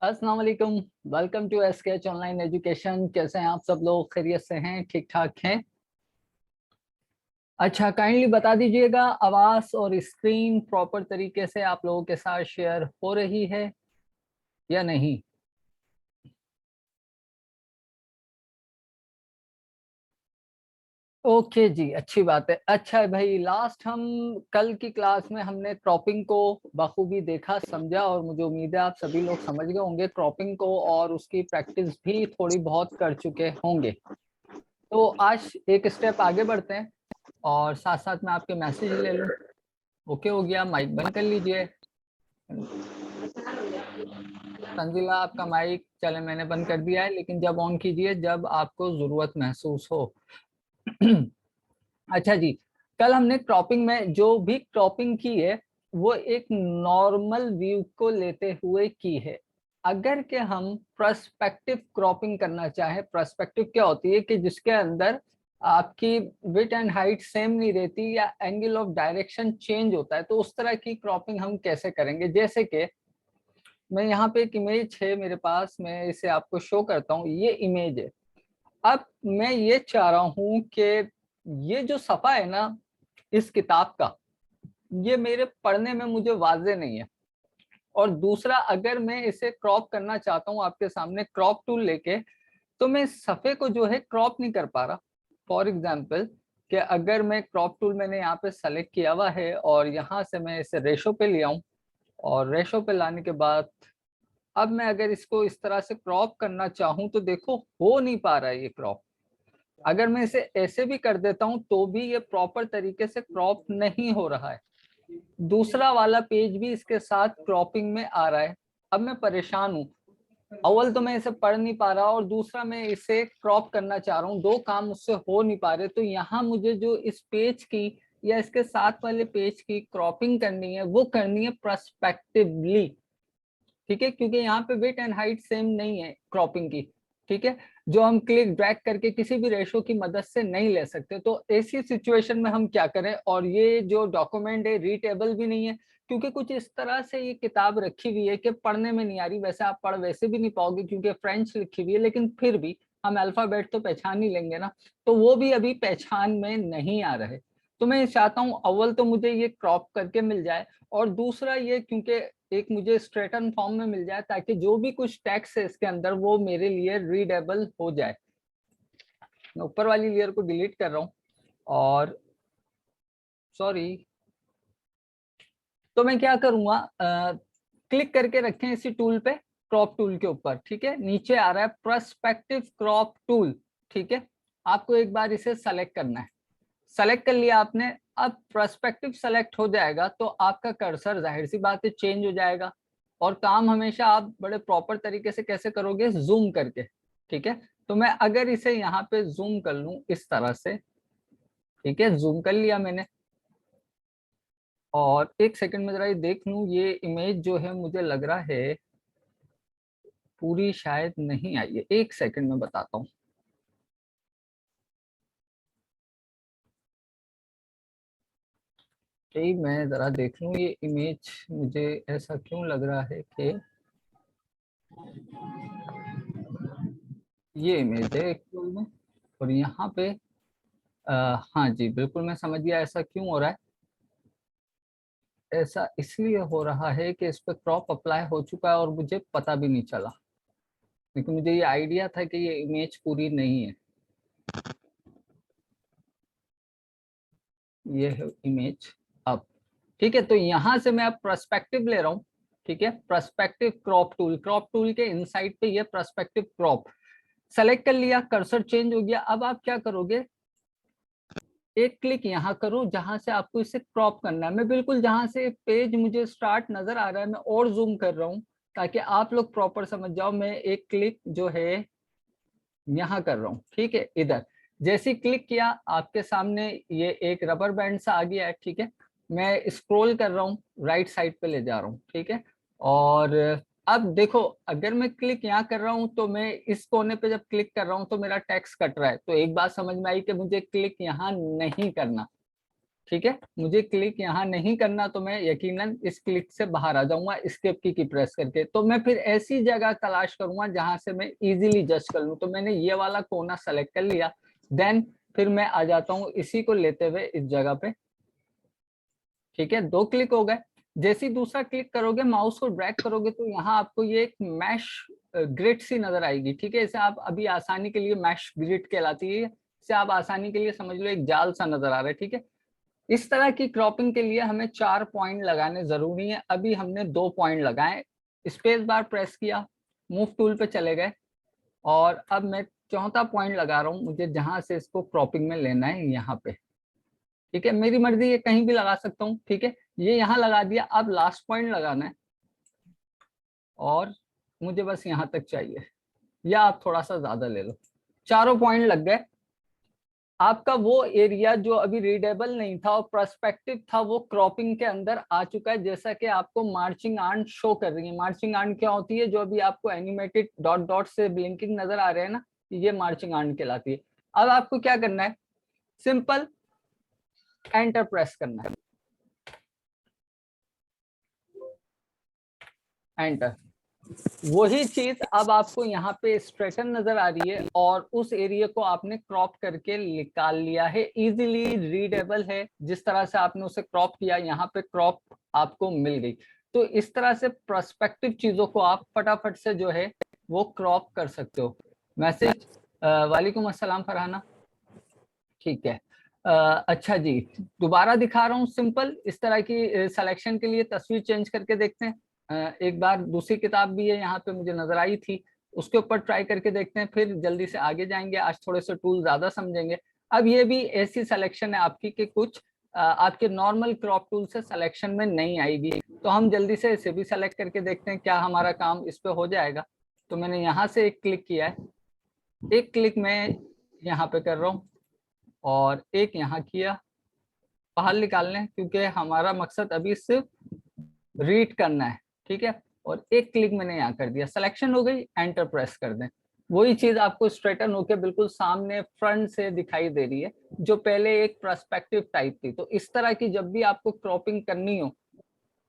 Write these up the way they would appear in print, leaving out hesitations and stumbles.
अस्सलाम वालेकुम। Welcome to SKH online education. कैसे हैं आप सब लोग? खैरियत से हैं? ठीक ठाक हैं? अच्छा, काइंडली बता दीजिएगा आवाज और स्क्रीन प्रॉपर तरीके से आप लोगों के साथ शेयर हो रही है या नहीं? ओके जी, अच्छी बात है। अच्छा है भाई, लास्ट हम कल की क्लास में हमने क्रॉपिंग को बखूबी देखा, समझा और मुझे उम्मीद है आप सभी लोग समझ गए होंगे क्रॉपिंग को और उसकी प्रैक्टिस भी थोड़ी बहुत कर चुके होंगे। तो आज एक स्टेप आगे बढ़ते हैं और साथ साथ में आपके मैसेज ले लूं। ओके हो गया? माइक बंद कर लीजिए। तंजिला, आपका माइक चले मैंने बंद कर दिया है, लेकिन जब ऑन कीजिए जब आपको जरूरत महसूस हो। अच्छा जी, कल हमने क्रॉपिंग में जो भी क्रॉपिंग की है वो एक नॉर्मल व्यू को लेते हुए की है। अगर के हम पर्सपेक्टिव क्रॉपिंग करना चाहे, पर्सपेक्टिव क्या होती है कि जिसके अंदर आपकी विड्थ एंड हाइट सेम नहीं रहती या एंगल ऑफ डायरेक्शन चेंज होता है, तो उस तरह की क्रॉपिंग हम कैसे करेंगे? जैसे कि मैं यहाँ पे एक इमेज है मेरे पास, मैं इसे आपको शो करता हूँ। ये इमेज है। अब मैं ये चाह रहा हूँ कि ये जो सफा है ना इस किताब का, ये मेरे पढ़ने में मुझे वाजे नहीं है। और दूसरा, अगर मैं इसे क्रॉप करना चाहता हूँ आपके सामने क्रॉप टूल लेके, तो मैं इस सफ़े को जो है क्रॉप नहीं कर पा रहा। फॉर एग्जाम्पल कि अगर मैं क्रॉप टूल मैंने यहाँ पे सेलेक्ट किया हुआ है और यहाँ से मैं इसे रेशो पे ले आऊँ और रेशो पे लाने के बाद अब मैं अगर इसको इस तरह से क्रॉप करना चाहूँ तो देखो हो नहीं पा रहा है ये क्रॉप। अगर मैं इसे ऐसे भी कर देता हूँ तो भी ये प्रॉपर तरीके से क्रॉप नहीं हो रहा है। दूसरा वाला पेज भी इसके साथ क्रॉपिंग में आ रहा है। अब मैं परेशान हूँ। अव्वल तो मैं इसे पढ़ नहीं पा रहा और दूसरा मैं इसे क्रॉप करना चाह रहा हूँ। दो काम मुझसे हो नहीं पा रहे। तो यहाँ मुझे जो इस पेज की या इसके साथ वाले पेज की क्रॉपिंग करनी है वो करनी है पर्सपेक्टिवली। ठीक है, क्योंकि यहाँ पे वेट एंड हाइट सेम नहीं है क्रॉपिंग की। ठीक है, जो हम क्लिक ड्रैग करके किसी भी रेशो की मदद से नहीं ले सकते। तो ऐसी सिचुएशन में हम क्या करें? और ये जो डॉक्यूमेंट है रीडेबल भी नहीं है, क्योंकि कुछ इस तरह से ये किताब रखी हुई है कि पढ़ने में नहीं आ रही। वैसे आप पढ़ वैसे भी नहीं पाओगे क्योंकि फ्रेंच लिखी हुई है, लेकिन फिर भी हम अल्फाबेट तो पहचान ही लेंगे ना। तो वो भी अभी पहचान में नहीं आ रहे। तो मैं चाहता हूँ अव्वल तो मुझे ये क्रॉप करके मिल जाए और दूसरा ये क्योंकि एक मुझे स्ट्रेटन फॉर्म में मिल जाए, ताकि जो भी कुछ टेक्स्ट है इसके अंदर वो मेरे लिए रीडेबल हो जाए। मैं ऊपर वाली लेयर को डिलीट कर रहा हूँ और सॉरी। तो मैं क्या करूंगा, क्लिक करके रखें इसी टूल पे, क्रॉप टूल के ऊपर। ठीक है, नीचे आ रहा है पर्सपेक्टिव क्रॉप टूल। ठीक है, आपको एक बार इसे सेलेक्ट करना है। सेलेक्ट कर लिया आपने। अब पर्सपेक्टिव सेलेक्ट हो जाएगा तो आपका कर्सर जाहिर सी बात है चेंज हो जाएगा। और काम हमेशा आप बड़े प्रॉपर तरीके से कैसे करोगे? जूम करके। ठीक है, तो मैं अगर इसे यहाँ पे जूम कर लूं इस तरह से। ठीक है, जूम कर लिया मैंने। और एक सेकंड में जरा ये देख लूं, ये इमेज जो है मुझे लग रहा है पूरी शायद नहीं आई है। एक सेकंड में बताता हूँ। मैं जरा देख लूं ये इमेज, मुझे ऐसा क्यों लग रहा है कि ये इमेज है एक्चुअल में। और यहाँ पे हाँ जी बिल्कुल मैं समझ गया ऐसा क्यों हो रहा है। ऐसा इसलिए हो रहा है कि इस पे क्रॉप अप्लाई हो चुका है और मुझे पता भी नहीं चला, लेकिन मुझे ये आइडिया था कि ये इमेज पूरी नहीं है। ये है इमेज। अब ठीक है, तो यहाँ से मैं अब पर्सपेक्टिव ले रहा हूँ। ठीक है, perspective crop tool, crop tool के इनसाइड पे ये पर्सपेक्टिव क्रॉप सेलेक्ट कर लिया, कर्सर चेंज हो गया। अब आप क्या करोगे? एक क्लिक यहाँ करो जहां से आपको इसे क्रॉप करना है। मैं बिल्कुल जहां से पेज मुझे स्टार्ट नजर आ रहा है मैं और जूम कर रहा हूँ ताकि आप लोग प्रॉपर समझ जाओ। मैं एक क्लिक जो है यहाँ कर रहा हूँ। ठीक है, इधर जैसे क्लिक किया आपके सामने ये एक रबर बैंड सा आ गया है। ठीक है, मैं स्क्रॉल कर रहा हूँ, राइट साइड पे ले जा रहा हूँ। ठीक है, और अब देखो अगर मैं क्लिक यहाँ कर रहा हूँ तो मैं इस कोने पे जब क्लिक कर रहा हूँ तो मेरा टेक्स्ट कट रहा है। तो एक बात समझ में आई कि मुझे क्लिक यहाँ नहीं करना। ठीक है, मुझे क्लिक यहाँ नहीं करना तो मैं यकीनन इस क्लिक से बाहर आ जाऊंगा एस्केप की प्रेस करके। तो मैं फिर ऐसी जगह तलाश करूंगा जहां से मैं इजीली जज कर लूं। तो मैंने ये वाला कोना सेलेक्ट कर लिया, देन फिर मैं आ जाता हूँ इसी को लेते हुए इस जगह पे। ठीक है, 2 क्लिक हो गए। जैसे ही दूसरा क्लिक करोगे, माउस को ड्रैग करोगे तो यहाँ आपको ये एक मैश ग्रिड सी नजर आएगी। ठीक है, इसे आप अभी आसानी के लिए मैश ग्रिड कहलाती है, इसे आप आसानी के लिए समझ लो एक जाल सा नजर आ रहा है। ठीक है, इस तरह की क्रॉपिंग के लिए हमें 4 पॉइंट लगाने जरूरी है। अभी हमने 2 पॉइंट लगाए, स्पेस बार प्रेस किया, मूव टूल पे चले गए, और अब मैं चौथा पॉइंट लगा रहा हूँ। मुझे जहां से इसको क्रॉपिंग में लेना है यहाँ पे। ठीक है, मेरी मर्जी, ये कहीं भी लगा सकता हूँ। ठीक है, ये यहाँ लगा दिया। अब लास्ट पॉइंट लगाना है, और मुझे बस यहाँ तक चाहिए, या आप थोड़ा सा ज्यादा ले लो। चारों पॉइंट लग गए। आपका वो एरिया जो अभी रीडेबल नहीं था और पर्सपेक्टिव था, वो क्रॉपिंग के अंदर आ चुका है। जैसा कि आपको मार्चिंग आर्म शो कर रही है। मार्चिंग आर्म क्या होती है? जो अभी आपको एनिमेटेड डॉट डॉट से ब्लिंकिंग नजर आ रहे हैं ना, ये मार्चिंग आर्म कहलाती है। अब आपको क्या करना है? सिंपल एंटर प्रेस करना है, एंटर। वही चीज अब आपको यहाँ पे स्ट्रेटन नजर आ रही है, और उस एरिया को आपने क्रॉप करके निकाल लिया है। इजीली रीडेबल है। जिस तरह से आपने उसे क्रॉप किया, यहाँ पे क्रॉप आपको मिल गई। तो इस तरह से पर्सपेक्टिव चीजों को आप फटाफट से जो है वो क्रॉप कर सकते हो। मैसेज, वालेकुम अस्सलाम फरहाना। ठीक है, अच्छा जी, दोबारा दिखा रहा हूँ। सिंपल इस तरह की सिलेक्शन के लिए तस्वीर चेंज करके देखते हैं। एक बार दूसरी किताब भी है यहाँ पे, मुझे नजर आई थी, उसके ऊपर ट्राई करके देखते हैं, फिर जल्दी से आगे जाएंगे। आज थोड़े से टूल ज्यादा समझेंगे। अब ये भी ऐसी सिलेक्शन है आपकी कि कुछ आपके नॉर्मल क्रॉप टूल से सिलेक्शन में नहीं आएगी। तो हम जल्दी से इसे भी सेलेक्ट करके देखते हैं, क्या हमारा काम इस पे हो जाएगा। तो मैंने यहाँ से एक क्लिक किया है, एक क्लिक मैं यहाँ पे कर रहा हूँ, और एक यहाँ किया बाहर निकालने, क्योंकि हमारा मकसद अभी सिर्फ रीड करना है। ठीक है, और एक क्लिक मैंने यहाँ कर दिया, सिलेक्शन हो गई, एंटर प्रेस कर दें। वही चीज आपको स्ट्रेटन होके बिल्कुल सामने फ्रंट से दिखाई दे रही है, जो पहले एक पर्सपेक्टिव टाइप थी। तो इस तरह की जब भी आपको क्रॉपिंग करनी हो,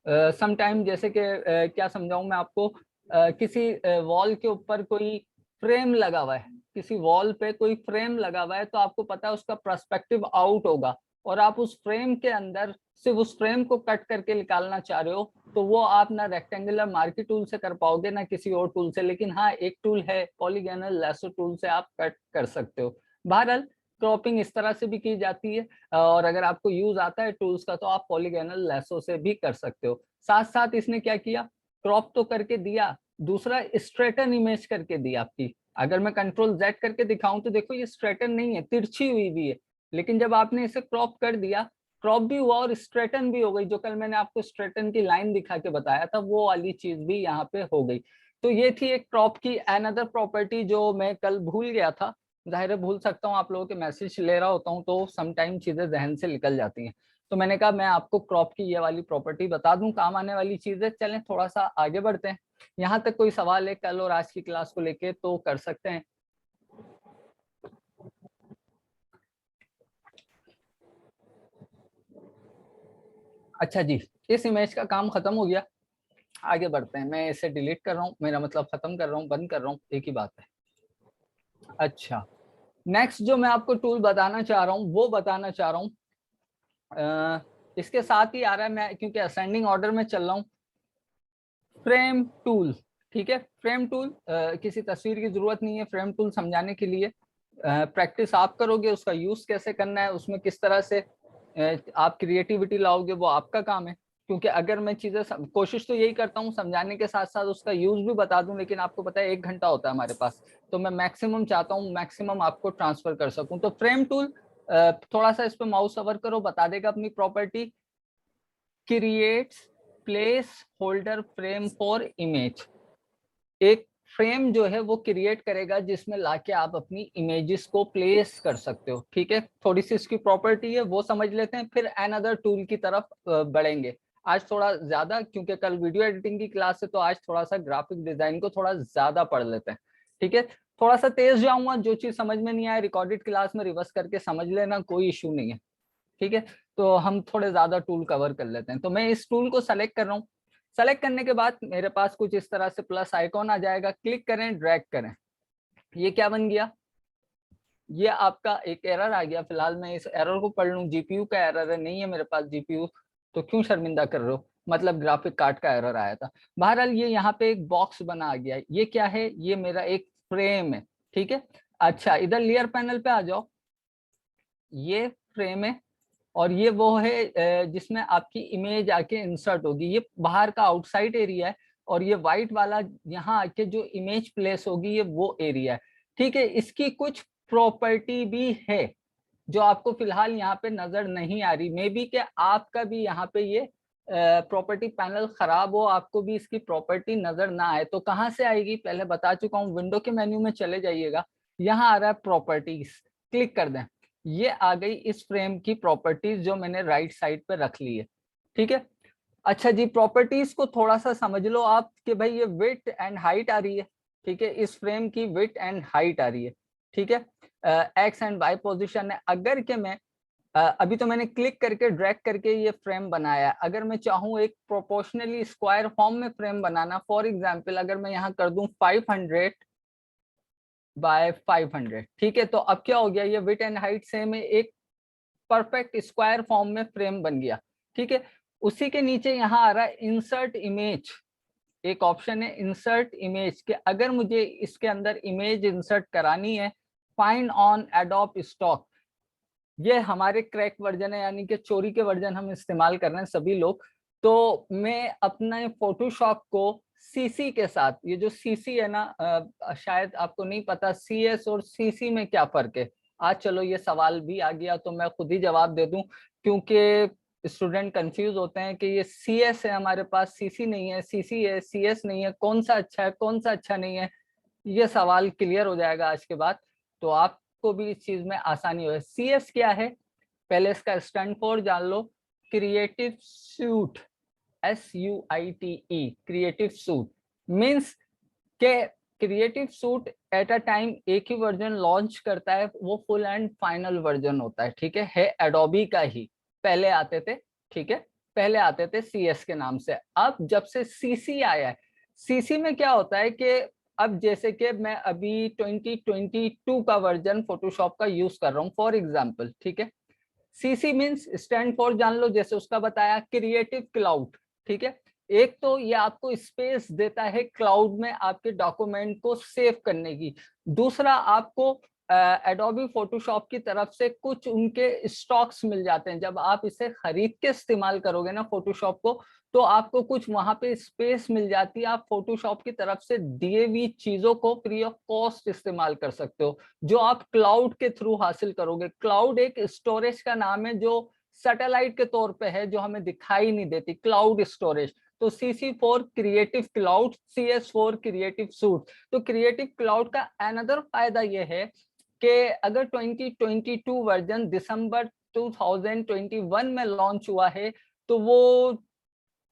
समटाइम जैसे कि क्या समझाऊं मैं आपको, किसी वॉल के ऊपर कोई फ्रेम लगा हुआ है, किसी वॉल पे कोई फ्रेम लगा हुआ है, तो आपको पता है उसका पर्सपेक्टिव आउट होगा, और आप उस फ्रेम के अंदर सिर्फ उस फ्रेम को कट करके निकालना चाह रहे हो, तो वो आप ना रेक्टेंगुलर मार्की टूल से कर पाओगे ना किसी और टूल से। लेकिन हाँ, एक टूल है पॉलीगोनल लैसो टूल से आप कट कर सकते हो। बहरहाल क्रॉपिंग इस तरह से भी की जाती है, और अगर आपको यूज आता है टूल्स का तो आप पॉलीगोनल लैसो से भी कर सकते हो। साथ साथ इसने क्या किया, क्रॉप तो करके दिया, दूसरा स्ट्रेटन इमेज करके दी आपकी। अगर मैं कंट्रोल जेड करके दिखाऊं तो देखो ये स्ट्रेटन नहीं है, तिरछी हुई भी है। लेकिन जब आपने इसे क्रॉप कर दिया, क्रॉप भी हुआ और स्ट्रेटन भी हो गई। जो कल मैंने आपको स्ट्रेटन की लाइन दिखा के बताया था, वो वाली चीज भी यहाँ पे हो गई। तो ये थी एक क्रॉप की अनदर प्रॉपर्टी जो मैं कल भूल गया था। जाहिर है भूल सकता हूँ, आप लोगों के मैसेज ले रहा होता हूँ तो समटाइम चीजें जहन से निकल जाती हैं। तो मैंने कहा मैं आपको क्रॉप की ये वाली प्रॉपर्टी बता दूं, काम आने वाली चीज है। चलें थोड़ा सा आगे बढ़ते हैं। यहाँ तक कोई सवाल है कल और आज की क्लास को लेके तो कर सकते हैं। अच्छा जी, इस इमेज का काम खत्म हो गया, आगे बढ़ते हैं। मैं इसे डिलीट कर रहा हूँ, मेरा मतलब खत्म कर रहा हूँ, बंद कर रहा हूँ, एक ही बात है। अच्छा, नेक्स्ट जो मैं आपको टूल बताना चाह रहा हूँ वो बताना चाह रहा हूँ, इसके साथ ही आ रहा है, मैं क्योंकि असेंडिंग ऑर्डर में चल रहा हूँ। फ्रेम टूल, ठीक है, फ्रेम टूल किसी तस्वीर की जरूरत नहीं है फ्रेम टूल समझाने के लिए। प्रैक्टिस आप करोगे, उसका यूज कैसे करना है, उसमें किस तरह से आप क्रिएटिविटी लाओगे, वो आपका काम है। क्योंकि अगर मैं चीजें कोशिश तो यही करता हूँ समझाने के साथ साथ उसका यूज भी बता दूं, लेकिन आपको पता है 1 घंटा होता है हमारे पास, तो मैं मैक्सिमम चाहता हूँ मैक्सिमम आपको ट्रांसफर कर सकूं। तो फ्रेम टूल, थोड़ा सा इस पर माउस ओवर करो, बता देगा अपनी property. Creates place holder frame for image. एक फ्रेम जो है वो क्रिएट करेगा जिसमें लाके आप अपनी इमेजेस को प्लेस कर सकते हो। ठीक है, थोड़ी सी इसकी प्रॉपर्टी है वो समझ लेते हैं, फिर अनदर टूल की तरफ बढ़ेंगे। आज थोड़ा ज्यादा, क्योंकि कल वीडियो एडिटिंग की क्लास है, तो आज थोड़ा सा ग्राफिक डिजाइन को थोड़ा ज्यादा पढ़ लेते हैं। ठीक है, थोड़ा सा तेज जाऊंगा, जो चीज समझ में नहीं आए रिकॉर्डेड क्लास में रिवर्स करके समझ लेना, कोई इशू नहीं है। ठीक है, तो हम थोड़े ज्यादा टूल कवर कर लेते हैं। तो मैं इस टूल को सेलेक्ट कर रहा हूँ। सेलेक्ट करने के बाद मेरे पास कुछ इस तरह से प्लस आइकॉन आ जाएगा, क्लिक करें, ड्रैग करें। ये क्या बन गया, ये आपका एक एरर आ गया। फिलहाल मैं इस एरर को पढ़ लूं, जीपीयू का एरर है, नहीं है मेरे पास जीपीयू, तो क्यों शर्मिंदा कर रहे हो, मतलब ग्राफिक कार्ड का एरर आया था। बहरहाल ये यहाँ पे एक बॉक्स बना आ गया। ये क्या है, ये मेरा एक फ्रेम है, ठीक है। अच्छा, इधर लेयर पैनल पे आ जाओ, ये फ्रेम है और ये वो है जिसमें आपकी इमेज आके इंसर्ट होगी। ये बाहर का आउटसाइड एरिया है और ये व्हाइट वाला यहाँ आके जो इमेज प्लेस होगी ये वो एरिया है, ठीक है। इसकी कुछ प्रॉपर्टी भी है जो आपको फिलहाल यहाँ पे नजर नहीं आ रही। मे बी कि आपका भी यहाँ पे ये प्रॉपर्टी पैनल खराब हो, आपको भी इसकी प्रॉपर्टी नजर ना आए। तो कहाँ से आएगी, पहले बता चुका हूँ, विंडो के मेन्यू में चले जाइएगा, यहाँ आ रहा है प्रॉपर्टीज, क्लिक कर दें। ये आ गई इस फ्रेम की प्रॉपर्टीज जो मैंने राइट साइड पे रख ली है, ठीक है। अच्छा जी, प्रॉपर्टीज को थोड़ा सा समझ लो आप कि भाई ये विड्थ एंड हाइट आ रही है, ठीक है, इस फ्रेम की विड्थ एंड हाइट आ रही है, ठीक है। एक्स एंड वाई पोजीशन है। अगर के मैं अभी तो मैंने क्लिक करके ड्रैग करके ये फ्रेम बनाया, अगर मैं चाहूँ एक प्रोपोर्शनली स्क्वायर फॉर्म में फ्रेम बनाना, फॉर एग्जांपल अगर मैं यहाँ कर दूं 500 बाय 500, ठीक है, तो अब क्या हो गया, ये विड्थ एंड हाइट सेम है, एक परफेक्ट स्क्वायर फॉर्म में फ्रेम बन गया, ठीक है। उसी के नीचे यहाँ आ रहा है इंसर्ट इमेज, एक ऑप्शन है इंसर्ट इमेज के, अगर मुझे इसके अंदर इमेज इंसर्ट करानी है, फाइंड ऑन एडोब स्टॉक, ये हमारे क्रैक वर्जन है, यानी कि चोरी के वर्जन हम इस्तेमाल कर रहे हैं सभी लोग। तो मैं अपने फोटोशॉप को सीसी के साथ, ये जो सीसी है ना, शायद आपको नहीं पता सीएस और सीसी में क्या फर्क है। आज चलो ये सवाल भी आ गया तो मैं खुद ही जवाब दे दूं, क्योंकि स्टूडेंट कंफ्यूज होते हैं कि ये सीएस है हमारे पास, सीसी नहीं है, सीसी है सीएस नहीं है, कौन सा अच्छा है कौन सा अच्छा नहीं है। ये सवाल क्लियर हो जाएगा आज के बाद, तो आपको भी इस चीज में आसानी हो। सीएस क्या है, पहले इसका स्टैंड फॉर जान लो, creative suite, SUITE, creative suite means के creative suite at a time एक ही वर्जन लॉन्च करता है, वो फुल एंड फाइनल वर्जन होता है, ठीक है एडोबी का ही, पहले आते थे, ठीक है, पहले आते थे सीएस के नाम से। अब जब से सीसी आया है, सीसी में क्या होता है कि अब जैसे कि मैं अभी 2022 का वर्जन फोटोशॉप का यूज कर रहा हूँ फॉर एग्जांपल, ठीक है। सीसी मीन्स स्टैंड फॉर जान लो, जैसे उसका बताया क्रिएटिव क्लाउड, ठीक है। एक तो ये आपको स्पेस देता है क्लाउड में आपके डॉक्यूमेंट को सेव करने की, दूसरा आपको एडोबी फोटोशॉप की तरफ से कुछ उनके स्टॉक्स मिल जाते हैं। जब आप इसे खरीद के इस्तेमाल करोगे ना फोटोशॉप को, तो आपको कुछ वहां पे स्पेस मिल जाती है, आप फोटोशॉप की तरफ से दिए हुई चीजों को फ्री ऑफ कॉस्ट इस्तेमाल कर सकते हो, जो आप क्लाउड के थ्रू हासिल करोगे। क्लाउड एक स्टोरेज का नाम है जो सैटेलाइट के तौर पे है, जो हमें दिखाई नहीं देती, क्लाउड स्टोरेज। तो CC for creative cloud, CS for creative suit. तो क्रिएटिव क्लाउड का अनदर फायदा यह है कि अगर 2022 वर्जन दिसंबर 2021 में लॉन्च हुआ है, तो वो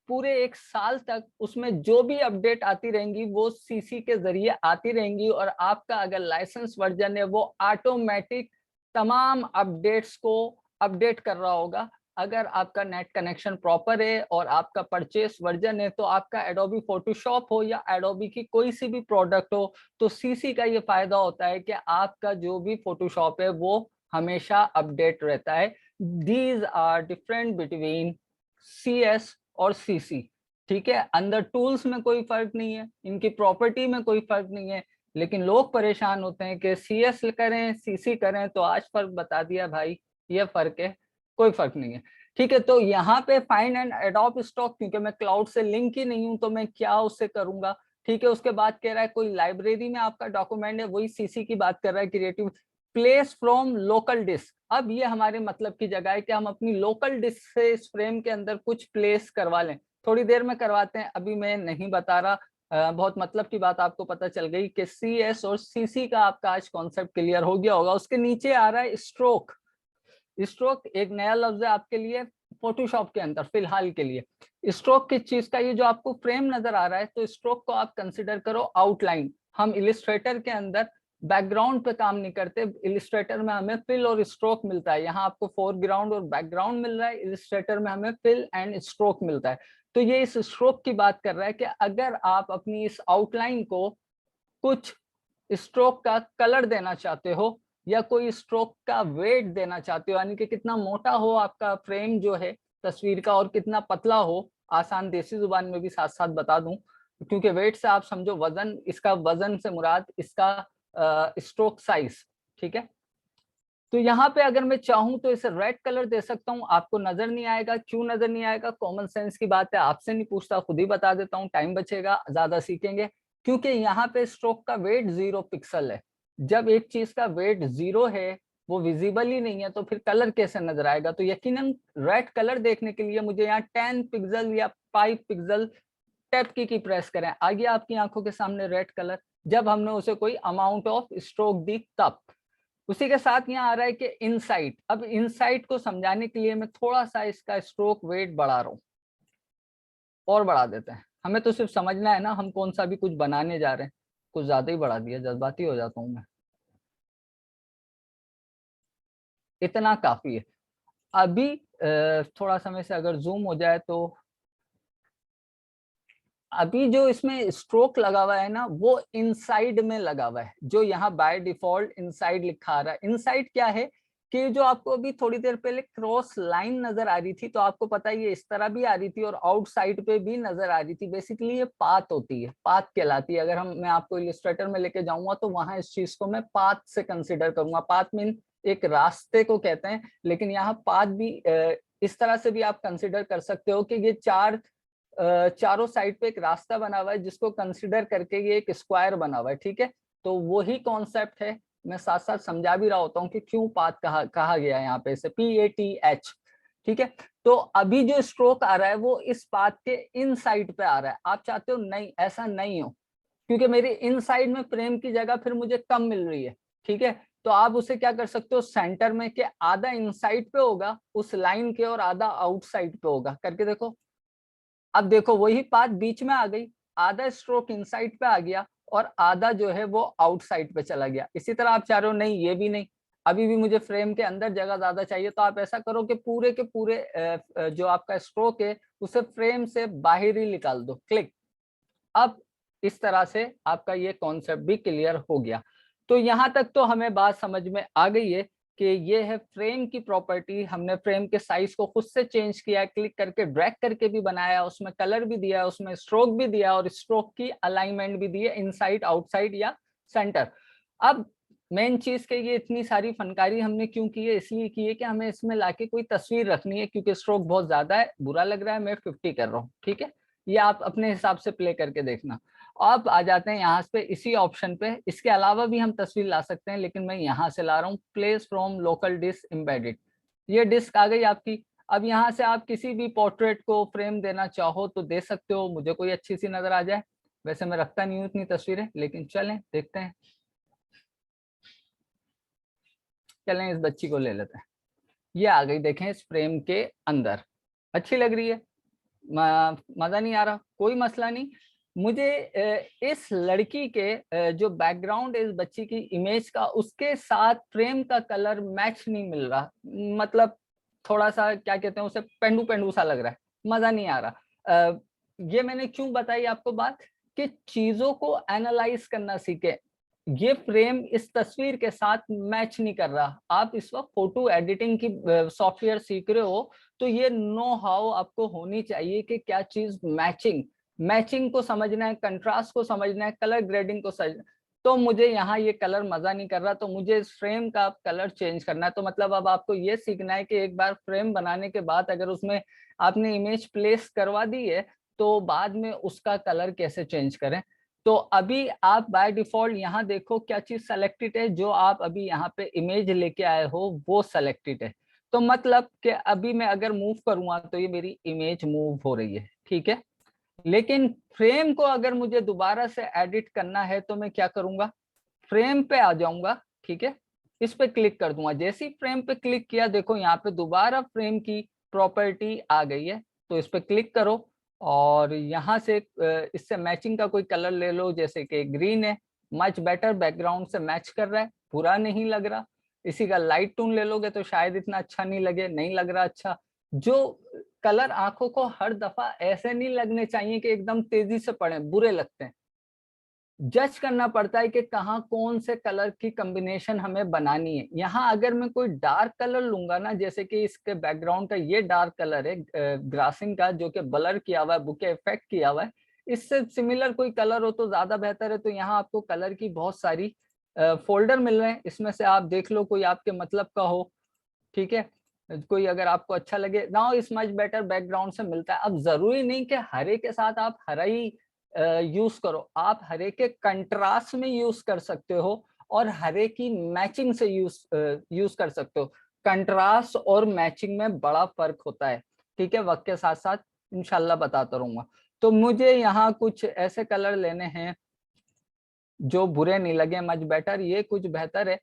पूरे एक साल तक उसमें जो भी अपडेट आती रहेंगी वो सीसी के जरिए आती रहेंगी, और आपका अगर लाइसेंस वर्जन है वो ऑटोमेटिक तमाम अपडेट्स को अपडेट कर रहा होगा। अगर आपका नेट कनेक्शन प्रॉपर है और आपका परचेस वर्जन है, तो आपका एडोबी फोटोशॉप हो या एडोबी की कोई सी भी प्रोडक्ट हो, तो सीसी का ये फायदा होता है कि आपका जो भी फोटोशॉप है वो हमेशा अपडेट रहता है। These are different between CS और सीसी, ठीक है। अंदर टूल्स में कोई फर्क नहीं है, इनकी प्रॉपर्टी में कोई फर्क नहीं है, लेकिन लोग परेशान होते हैं कि सीएस करें सीसी करें। तो आज फर्क बता दिया भाई, ये फर्क है, कोई फर्क नहीं है, ठीक है। तो यहाँ पे फाइंड एंड एडोब स्टॉक, क्योंकि मैं क्लाउड से लिंक ही नहीं हूं तो मैं क्या उससे करूंगा, ठीक है। उसके बाद कह रहा है कोई लाइब्रेरी में आपका डॉक्यूमेंट है, वही सीसी की बात कर रहा है, creative place from local disk. अब ये हमारे मतलब की जगह है कि हम अपनी लोकल डिस्क से इस फ्रेम के अंदर कुछ प्लेस करवा लें। थोड़ी देर में करवाते हैं, अभी मैं नहीं बता रहा। बहुत मतलब की बात आपको पता चल गई कि सीएस और सीसी का आपका आज कॉन्सेप्ट क्लियर हो गया होगा। उसके नीचे आ रहा है स्ट्रोक। स्ट्रोक एक नया लफ्ज है आपके लिए फोटोशॉप के अंदर फिलहाल के लिए। स्ट्रोक किस चीज का, ये जो आपको फ्रेम नजर आ रहा है, तो स्ट्रोक को आप कंसिडर करो आउटलाइन। हम इलिस्ट्रेटर के अंदर बैकग्राउंड पे काम नहीं करते। इलिस्ट्रेटर में हमें फिल और स्ट्रोक मिलता है, यहाँ आपको फोरग्राउंड और बैकग्राउंड मिल रहा है, इलिस्ट्रेटर में हमें फिल एंड स्ट्रोक मिलता है। तो ये इस स्ट्रोक की बात कर रहा है कि अगर आप अपनी इस आउटलाइन को कुछ स्ट्रोक का कलर देना चाहते हो या कोई स्ट्रोक का वेट देना चाहते हो, यानी कि कितना मोटा हो आपका फ्रेम जो है तस्वीर का और कितना पतला हो, आसान देसी जुबान में भी साथ साथ बता दूं, क्योंकि वेट से आप समझो वजन, इसका वजन से मुराद इसका स्ट्रोक साइज, ठीक है। तो यहाँ पे अगर मैं चाहूं तो इसे रेड कलर दे सकता हूँ, आपको नजर नहीं आएगा। क्यों नजर नहीं आएगा? कॉमन सेंस की बात है, आपसे नहीं पूछता, खुद ही बता देता हूँ, टाइम बचेगा, ज्यादा सीखेंगे। क्योंकि यहाँ पे स्ट्रोक का वेट 0 पिक्सल है। जब एक चीज का वेट 0 है, वो विजिबल ही नहीं है, तो फिर कलर कैसे नजर आएगा? तो यकीनन रेड कलर देखने के लिए मुझे यहाँ 10 पिक्सल या 5 पिक्सल टैप की प्रेस करें, आ गया आपकी आंखों के सामने रेड कलर। जब हमने उसे कोई अमाउंट ऑफ स्ट्रोक दी तब। उसी के साथ यहाँ आ रहा है कि इनसाइट। अब इनसाइट को समझाने के लिए मैं थोड़ा सा इसका स्ट्रोक वेट बढ़ा रहा हूँ, और बढ़ा देते हैं। हमें तो सिर्फ समझना है ना हम कौन सा भी कुछ बनाने जा रहे हैं। कुछ ज्यादा ही बढ़ा दिया, जज्बाती हो जाता हूँ मैं। इतना काफी है। अभी थोड़ा समय से अगर जूम हो जाए तो अभी जो इसमें स्ट्रोक लगा हुआ है ना, वो इनसाइड में लगा हुआ है, जो यहाँ बाय डिफॉल्ट इनसाइड लिखा आ रहा है। इनसाइड क्या है कि जो आपको अभी थोड़ी देर पहले क्रॉस लाइन नजर आ रही थी, तो आपको पता है ये इस तरह भी आ रही थी और आउटसाइड पे भी नजर आ रही थी। बेसिकली ये पाथ होती है, पाथ कहलाती है। अगर मैं आपको इलिस्ट्रेटर में लेके जाऊंगा तो वहां इस चीज को मैं पाथ से कंसिडर करूंगा। पाथ मीन एक रास्ते को कहते हैं, लेकिन यहाँ पाथ भी इस तरह से भी आप कंसिडर कर सकते हो कि ये चारों साइड पे एक रास्ता बना हुआ है, जिसको कंसिडर करके ये एक स्क्वायर बना हुआ है, ठीक है। तो वही कॉन्सेप्ट है, मैं साथ साथ समझा भी रहा होता हूँ कि क्यों पाथ कहा गया है यहाँ पे, इसे PATH, ठीक है। तो अभी जो स्ट्रोक आ रहा है वो इस पाथ के इन साइड पे आ रहा है। आप चाहते हो नहीं, ऐसा नहीं हो, क्योंकि मेरी इन साइड में फ्रेम की जगह फिर मुझे कम मिल रही है, ठीक है। तो आप उसे क्या कर सकते हो, सेंटर में के आधा इनसाइड पे होगा उस लाइन के और आधा आउटसाइड पे होगा, करके देखो। अब देखो वही बात बीच में आ गई, आधा स्ट्रोक इनसाइड पे आ गया और आधा जो है वो आउटसाइड पे चला गया। इसी तरह आप चाह रहे हो नहीं, ये भी नहीं, अभी भी मुझे फ्रेम के अंदर जगह ज्यादा चाहिए, तो आप ऐसा करो कि पूरे के पूरे जो आपका स्ट्रोक है उसे फ्रेम से बाहर ही निकाल दो, क्लिक। अब इस तरह से आपका ये कॉन्सेप्ट भी क्लियर हो गया। तो यहाँ तक तो हमें बात समझ में आ गई है कि ये है फ्रेम की प्रॉपर्टी। हमने फ्रेम के साइज को खुद से चेंज किया, क्लिक करके ड्रैग करके भी बनाया, उसमें कलर भी दिया, उसमें स्ट्रोक भी दिया और स्ट्रोक की अलाइनमेंट भी दी है, इनसाइड, आउटसाइड या सेंटर। अब मेन चीज के ये इतनी सारी फनकारी हमने क्यों की है? इसलिए की है कि हमें इसमें लाके कोई तस्वीर रखनी है, क्योंकि स्ट्रोक बहुत ज्यादा है, बुरा लग रहा है, मैं 50 कर रहा हूँ, ठीक है। ये आप अपने हिसाब से प्ले करके देखना। अब आ जाते हैं यहाँ पे इसी ऑप्शन पे। इसके अलावा भी हम तस्वीर ला सकते हैं, लेकिन मैं यहाँ से ला रहा हूँ, place from local disk embedded. ये डिस्क आ गई आपकी। अब यहाँ से आप किसी भी पोर्ट्रेट को फ्रेम देना चाहो तो दे सकते हो, मुझे कोई अच्छी सी नजर आ जाए। वैसे मैं रखता नहीं हूँ इतनी तस्वीरें, लेकिन चलें देखते हैं। चलें इस बच्ची को ले लेते हैं। ये आ गई, देखें इस फ्रेम के अंदर, अच्छी लग रही है, मजा नहीं आ रहा, कोई मसला नहीं। मुझे इस लड़की के जो बैकग्राउंड है इस बच्ची की इमेज का, उसके साथ फ्रेम का कलर मैच नहीं मिल रहा। मतलब थोड़ा सा क्या कहते हैं उसे, पेंडू पेंडू सा लग रहा है, मजा नहीं आ रहा। ये मैंने क्यों बताई आपको बात, कि चीजों को एनालाइज करना सीखे। ये फ्रेम इस तस्वीर के साथ मैच नहीं कर रहा। आप इस वक्त फोटो एडिटिंग की सॉफ्टवेयर सीख रहे हो, तो ये नो हाउ आपको होनी चाहिए कि क्या चीज मैचिंग को समझना है, कंट्रास्ट को समझना है, कलर ग्रेडिंग को समझना। तो मुझे यहाँ ये कलर मजा नहीं कर रहा, तो मुझे इस फ्रेम का कलर चेंज करना है। तो मतलब अब आपको ये सीखना है कि एक बार फ्रेम बनाने के बाद अगर उसमें आपने इमेज प्लेस करवा दी है, तो बाद में उसका कलर कैसे चेंज करें। तो अभी आप बाय डिफॉल्ट यहाँ देखो क्या चीज सेलेक्टेड है, जो आप अभी यहाँ पे इमेज लेके आए हो वो सेलेक्टेड है। तो मतलब कि अभी मैं अगर मूव करूंगा तो ये मेरी इमेज मूव हो रही है, ठीक है। लेकिन फ्रेम को अगर मुझे दोबारा से एडिट करना है तो मैं क्या करूंगा, फ्रेम पे आ जाऊंगा, ठीक है। इस पे क्लिक कर दूंगा। जैसे ही फ्रेम पे क्लिक किया, देखो यहाँ पे दोबारा फ्रेम की प्रॉपर्टी आ गई है। तो इस पे क्लिक करो और यहाँ से इससे मैचिंग का कोई कलर ले लो, जैसे कि ग्रीन है, मच बेटर, बैकग्राउंड से मैच कर रहा है, बुरा नहीं लग रहा। इसी का लाइट टोन ले लोगे तो शायद इतना अच्छा नहीं लगे, नहीं लग रहा अच्छा। जो कलर आंखों को हर दफा ऐसे नहीं लगने चाहिए कि एकदम तेजी से पड़े, बुरे लगते हैं। जज करना पड़ता है कि कहाँ कौन से कलर की कॉम्बिनेशन हमें बनानी है। यहाँ अगर मैं कोई डार्क कलर लूंगा ना, जैसे कि इसके बैकग्राउंड का ये डार्क कलर है ग्रासिंग का, जो कि ब्लर किया हुआ है, बुके इफेक्ट किया हुआ है, इससे सिमिलर कोई कलर हो तो ज्यादा बेहतर है। तो यहाँ आपको कलर की बहुत सारी फोल्डर मिल रहे हैं, इसमें से आप देख लो कोई आपके मतलब का हो, ठीक है, कोई अगर आपको अच्छा लगे। नाउ इस मच बेटर बैकग्राउंड से मिलता है। अब जरूरी नहीं कि हरे के साथ आप हरा ही यूज करो, आप हरे के कंट्रास्ट में यूज कर सकते हो और हरे की मैचिंग से यूज कर सकते हो। कंट्रास्ट और मैचिंग में बड़ा फर्क होता है, ठीक है, वक्त के साथ साथ इंशाल्लाह बताता रहूंगा। तो मुझे यहाँ कुछ ऐसे कलर लेने हैं जो बुरे नहीं लगे, मच बेटर, ये कुछ बेहतर है।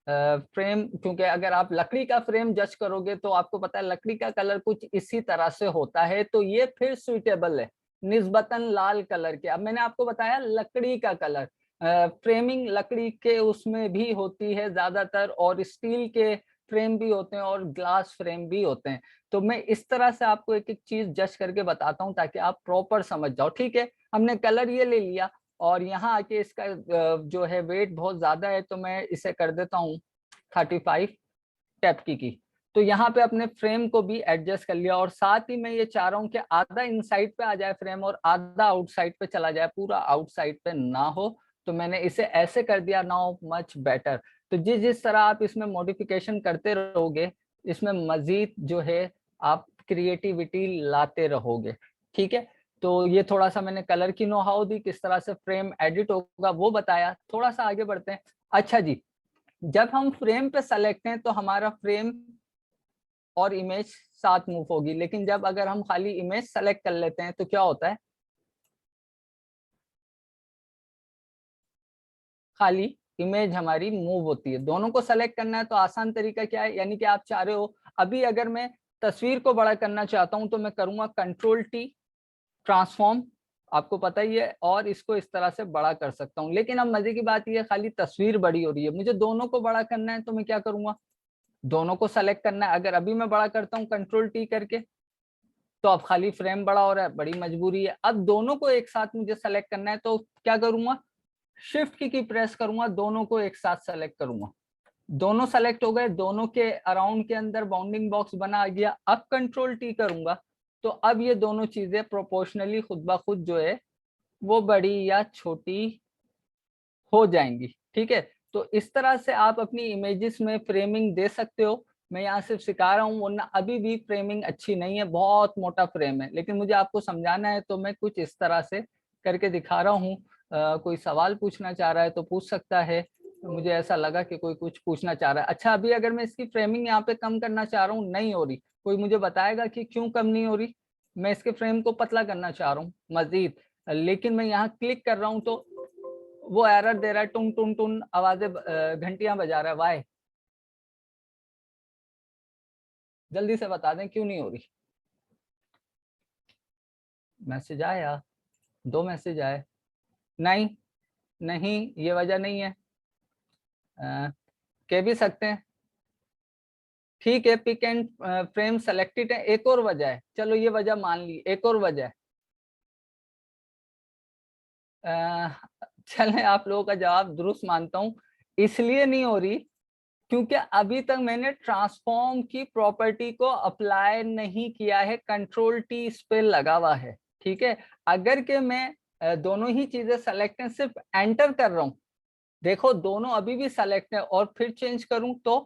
फ्रेम, क्योंकि अगर आप लकड़ी का फ्रेम जज करोगे तो आपको पता है लकड़ी का कलर कुछ इसी तरह से होता है, तो ये फिर सुइटेबल है निस्बतन लाल कलर के। अब मैंने आपको बताया लकड़ी का कलर, फ्रेमिंग लकड़ी के उसमें भी होती है ज्यादातर, और स्टील के फ्रेम भी होते हैं और ग्लास फ्रेम भी होते हैं। तो मैं इस तरह से आपको एक एक चीज जज करके बताता हूँ ताकि आप प्रॉपर समझ जाओ, ठीक है। हमने कलर ये ले लिया, और यहाँ आके इसका जो है वेट बहुत ज्यादा है, तो मैं इसे कर देता हूँ 35 टेप की। तो यहाँ पे अपने फ्रेम को भी एडजस्ट कर लिया, और साथ ही मैं ये चाह रहा हूँ कि आधा इनसाइड पे आ जाए फ्रेम और आधा आउटसाइड पे चला जाए, पूरा आउटसाइड पे ना हो। तो मैंने इसे ऐसे कर दिया, नाउ मच बेटर। तो जिस जिस तरह आप इसमें मॉडिफिकेशन करते रहोगे, इसमें मजीद जो है आप क्रिएटिविटी लाते रहोगे, ठीक है। तो ये थोड़ा सा मैंने कलर की नो हाउ दी, किस तरह से फ्रेम एडिट होगा वो बताया। थोड़ा सा आगे बढ़ते हैं। अच्छा जी, जब हम फ्रेम पे सेलेक्ट हैं तो हमारा फ्रेम और इमेज साथ मूव होगी, लेकिन जब अगर हम खाली इमेज सेलेक्ट कर लेते हैं तो क्या होता है, खाली इमेज हमारी मूव होती है। दोनों को सेलेक्ट करना है तो आसान तरीका क्या है, यानी कि आप चाह रहे हो अभी अगर मैं तस्वीर को बड़ा करना चाहता हूं तो मैं करूंगा कंट्रोल टी, ट्रांसफॉर्म, आपको पता ही है, और इसको इस तरह से बड़ा कर सकता हूँ। लेकिन अब मजे की बात यह खाली तस्वीर बड़ी हो रही है, मुझे दोनों को बड़ा करना है, तो मैं क्या करूंगा, दोनों को सेलेक्ट करना है। अगर अभी मैं बड़ा करता हूँ कंट्रोल टी करके, तो अब खाली फ्रेम बड़ा हो रहा है, बड़ी मजबूरी है। अब दोनों को एक साथ मुझे सेलेक्ट करना है, तो क्या करूंगा, शिफ्ट की प्रेस करूंगा, दोनों को एक साथ सेलेक्ट करूंगा। दोनों सेलेक्ट हो गए, दोनों के अराउंड के अंदर बाउंडिंग बॉक्स बना गया। अब कंट्रोल टी करूंगा तो अब ये दोनों चीजें प्रोपोर्शनली खुद ब खुद जो है वो बड़ी या छोटी हो जाएंगी, ठीक है। तो इस तरह से आप अपनी इमेजेस में फ्रेमिंग दे सकते हो। मैं यहाँ सिर्फ सिखा रहा हूँ, वरना अभी भी फ्रेमिंग अच्छी नहीं है, बहुत मोटा फ्रेम है, लेकिन मुझे आपको समझाना है तो मैं कुछ इस तरह से करके दिखा रहा हूँ। कोई सवाल पूछना चाह रहा है तो पूछ सकता है। मुझे ऐसा लगा कि कोई कुछ पूछना चाह रहा है। अच्छा, अभी अगर मैं इसकी फ्रेमिंग यहाँ पे कम करना चाह रहा हूँ, नहीं हो रही, कोई मुझे बताएगा कि क्यों कम नहीं हो रही। मैं इसके फ्रेम को पतला करना चाह रहा हूँ मजीद, लेकिन मैं यहाँ क्लिक कर रहा हूँ तो वो एरर दे रहा है, टुन टुन टुन आवाजें, घंटियां बजा रहा है। वाई, जल्दी से बता दें क्यों नहीं हो रही। मैसेज आया, दो मैसेज आए, नहीं, नहीं ये वजह नहीं है। कह भी सकते हैं, ठीक है, पिक एंड फ्रेम सेलेक्टेड है, एक और वजह है, चलो ये वजह मान ली, एक और वजह है। चलें, आप लोगों का जवाब दुरुस्त मानता हूँ। इसलिए नहीं हो रही क्योंकि अभी तक मैंने ट्रांसफॉर्म की प्रॉपर्टी को अप्लाई नहीं किया है, कंट्रोल टी इस पे लगा हुआ है, ठीक है। अगर के मैं दोनों ही चीजें सेलेक्ट हैं, सिर्फ एंटर कर रहा हूं, देखो दोनों अभी भी सेलेक्ट है, और फिर चेंज करूं तो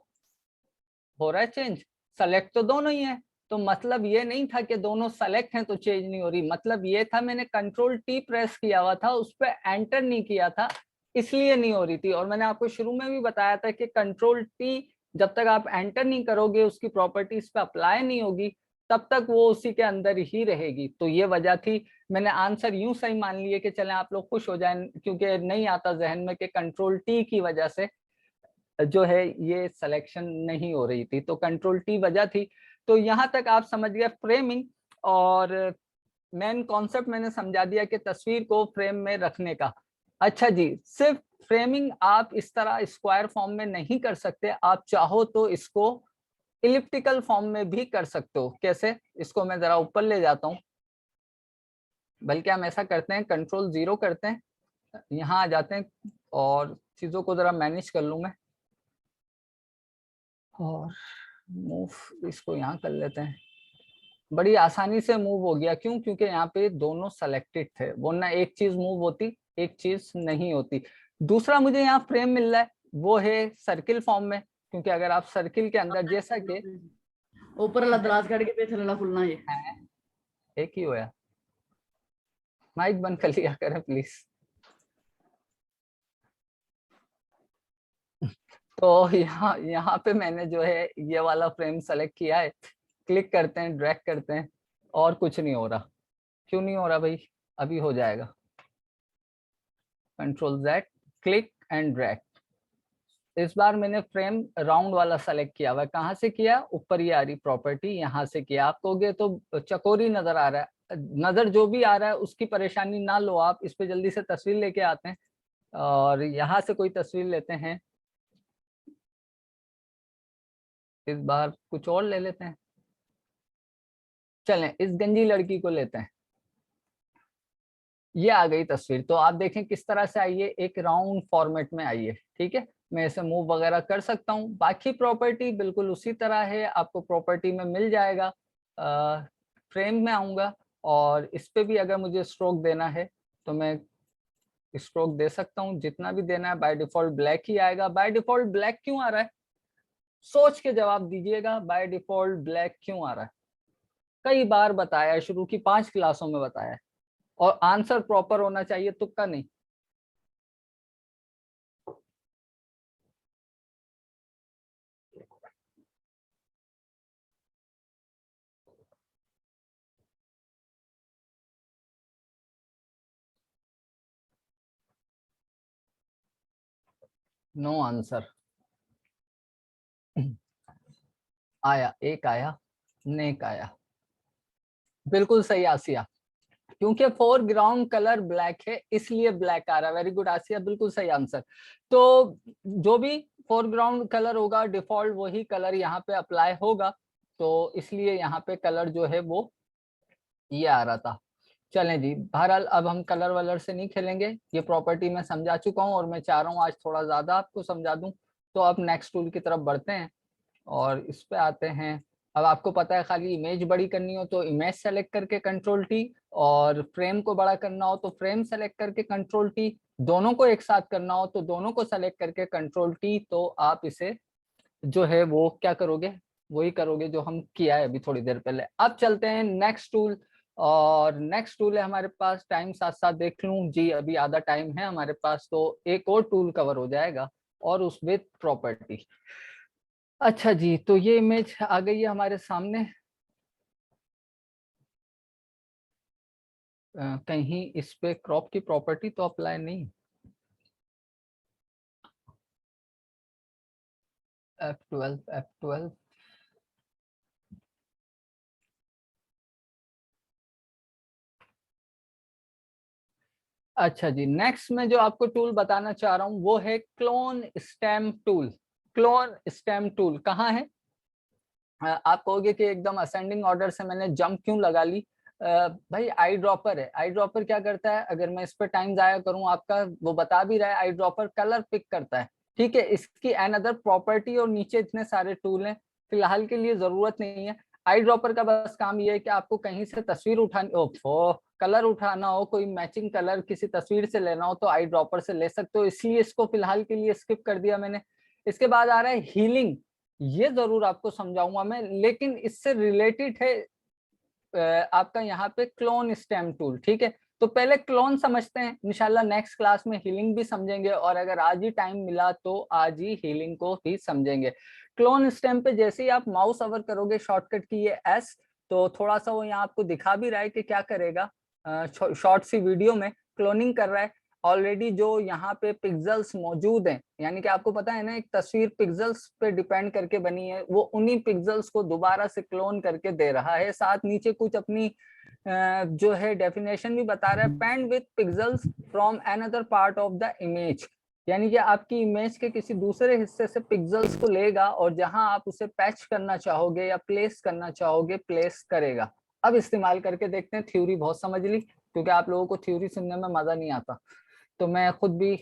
हो रहा है चेंज, सेलेक्ट तो दोनों ही है। तो मतलब ये नहीं था कि दोनों सेलेक्ट हैं तो चेंज नहीं हो रही, मतलब ये था मैंने कंट्रोल टी प्रेस किया हुआ था, उस पर एंटर नहीं किया था, इसलिए नहीं हो रही थी। और मैंने आपको शुरू में भी बताया था कि कंट्रोल टी जब तक आप एंटर नहीं करोगे, उसकी प्रॉपर्टीज पे अप्लाई नहीं होगी, तब तक वो उसी के अंदर ही रहेगी। तो ये वजह थी। मैंने आंसर यूं सही मान लिए कि चलें आप लोग खुश हो जाएं, क्योंकि नहीं आता जहन में कि कंट्रोल टी की वजह से जो है ये सिलेक्शन नहीं हो रही थी, तो कंट्रोल टी वजह थी। तो यहाँ तक आप समझ गए फ्रेमिंग, और मेन कॉन्सेप्ट मैंने समझा दिया कि तस्वीर को फ्रेम में रखने का। अच्छा जी, सिर्फ फ्रेमिंग आप इस तरह स्क्वायर फॉर्म में नहीं कर सकते, आप चाहो तो इसको इलिप्टिकल फॉर्म में भी कर सकते हो। कैसे? इसको मैं जरा ऊपर ले जाता हूँ, बल्कि हम ऐसा करते हैं, कंट्रोल 0 करते हैं, यहाँ आ जाते हैं और चीजों को जरा मैनेज कर लूं मैं, और मूव इसको यहाँ कर लेते हैं। बड़ी आसानी से मूव हो गया, क्यों? क्योंकि यहाँ पे दोनों सेलेक्टेड थे, वरना एक चीज मूव होती, एक चीज नहीं होती। दूसरा मुझे यहाँ फ्रेम मिल रहा है, वो है सर्किल फॉर्म में, क्योंकि अगर आप सर्किल के अंदर, जैसा कि ऊपर वाला दराज काट के पे थल्ला खुलना, ये एक ही होया, माइक बंद कर लिया करें प्लीज। तो यहाँ यहाँ पे मैंने जो है ये वाला फ्रेम सेलेक्ट किया है, क्लिक करते हैं, ड्रैग करते हैं, और कुछ नहीं हो रहा। क्यों नहीं हो रहा भाई? अभी हो जाएगा। Control Z, click and drag. इस बार मैंने फ्रेम राउंड वाला सेलेक्ट किया हुआ है। कहाँ से किया? ऊपर ये आ रही प्रॉपर्टी, यहाँ से किया। आप कहोगे तो चकोरी नजर आ रहा है, नजर जो भी आ रहा है उसकी परेशानी ना लो आप, इस पे जल्दी से तस्वीर लेके आते हैं और यहाँ से कोई तस्वीर लेते हैं। इस बार कुछ और ले लेते हैं, चलें इस गंजी लड़की को लेते हैं। ये आ गई तस्वीर, तो आप देखें किस तरह से आई है, एक राउंड फॉर्मेट में आई है। ठीक है, मैं इसे मूव वगैरह कर सकता हूँ। बाकी प्रॉपर्टी बिल्कुल उसी तरह है, आपको प्रॉपर्टी में मिल जाएगा। फ्रेम में आऊंगा और इस पे भी अगर मुझे स्ट्रोक देना है तो मैं स्ट्रोक दे सकता हूँ, जितना भी देना है। बाय डिफॉल्ट ब्लैक ही आएगा। बाय डिफॉल्ट ब्लैक क्यों आ रहा है? सोच के जवाब दीजिएगा, बाय डिफॉल्ट ब्लैक क्यों आ रहा है? कई बार बताया है, शुरू की 5 क्लासों में बताया है, और आंसर प्रॉपर होना चाहिए, तुक्का नहीं। No answer. आया, एक आया, नेक आया। बिल्कुल सही आसिया, क्योंकि फोरग्राउंड कलर ब्लैक है इसलिए ब्लैक आ रहा है। वेरी गुड आसिया, बिल्कुल सही आंसर। तो जो भी फोरग्राउंड कलर होगा डिफॉल्ट वही कलर यहाँ पे अप्लाई होगा, तो इसलिए यहाँ पे कलर जो है वो ये आ रहा था। चलें जी, बहरहाल अब हम कलर वलर से नहीं खेलेंगे, ये प्रॉपर्टी मैं समझा चुका हूँ और मैं चाह रहा हूँ आज थोड़ा ज्यादा आपको समझा दूं। तो अब नेक्स्ट टूल की तरफ बढ़ते हैं और इस पे आते हैं। अब आपको पता है, खाली इमेज बड़ी करनी हो तो इमेज सेलेक्ट करके कंट्रोल टी, और फ्रेम को बड़ा करना हो तो फ्रेम सेलेक्ट करके कंट्रोल टी, दोनों को एक साथ करना हो तो दोनों को सेलेक्ट करके कंट्रोल टी। तो आप इसे जो है वो क्या करोगे? वही करोगे जो हम किया है अभी थोड़ी देर पहले। अब चलते हैं नेक्स्ट टूल, और नेक्स्ट टूल है हमारे पास, टाइम साथ साथ देख लूं जी, अभी आधा टाइम है हमारे पास, तो एक और टूल कवर हो जाएगा, और उस विद प्रॉपर्टी। अच्छा जी, तो ये इमेज आ गई है हमारे सामने। कहीं इस पे क्रॉप की प्रॉपर्टी तो अप्लाई नहीं। F12, F12। अच्छा जी, नेक्स्ट में जो आपको टूल बताना चाह रहा हूँ वो है clone stem tool. Clone stem tool कहाँ है? आप कहोगे कि एकदम असेंडिंग ऑर्डर से मैंने जंप क्यों लगा ली? भाई आई ड्रॉपर है। आई ड्रॉपर क्या करता है? अगर मैं इस पर टाइम जाया करूं आपका, वो बता भी रहा है, आई ड्रॉपर कलर पिक करता है। ठीक है, इसकी एन अदर प्रॉपर्टी, और नीचे इतने सारे टूल हैं, फिलहाल के लिए जरूरत नहीं है। आई ड्रॉपर का बस काम ये है कि आपको कहीं से तस्वीर उठानी हो, कलर उठाना हो, कोई मैचिंग कलर किसी तस्वीर से लेना हो तो आई ड्रॉपर से ले सकते हो, इसलिए इसको फिलहाल के लिए स्किप कर दिया मैंने। इसके बाद आ रहा है हीलिंग। ये जरूर आपको समझाऊंगा मैं, लेकिन इससे रिलेटेड है आपका यहाँ पे क्लोन स्टेम टूल। ठीक है, तो पहले क्लोन समझते हैं, इंशाल्लाह नेक्स्ट क्लास में हीलिंग भी समझेंगे, और अगर आज ही टाइम मिला तो आज ही हीलिंग को ही समझेंगे। क्लोन स्टेम पे जैसे ही आप माउस ओवर करोगे, शॉर्टकट की ये एस, तो थोड़ा सा वो यहाँ आपको दिखा भी रहा है कि क्या करेगा। शॉर्ट सी वीडियो में क्लोनिंग कर रहा है। ऑलरेडी जो यहाँ पे पिक्सेल्स मौजूद हैं, यानी कि आपको पता है ना, एक तस्वीर पिक्सेल्स पे डिपेंड करके बनी है, वो उन्हीं पिक्सेल्स को दोबारा से क्लोन करके दे रहा है। साथ नीचे कुछ अपनी जो है डेफिनेशन भी बता रहा है, paint with pixels from another part of the image, यानी कि आपकी इमेज के किसी दूसरे हिस्से से पिक्सेल्स को लेगा और जहां आप उसे पैच करना चाहोगे या प्लेस करना चाहोगे प्लेस करेगा। अब इस्तेमाल करके देखते हैं। थ्योरी बहुत समझ ली, क्योंकि आप लोगों को थ्योरी सुनने में मजा नहीं आता, तो मैं खुद भी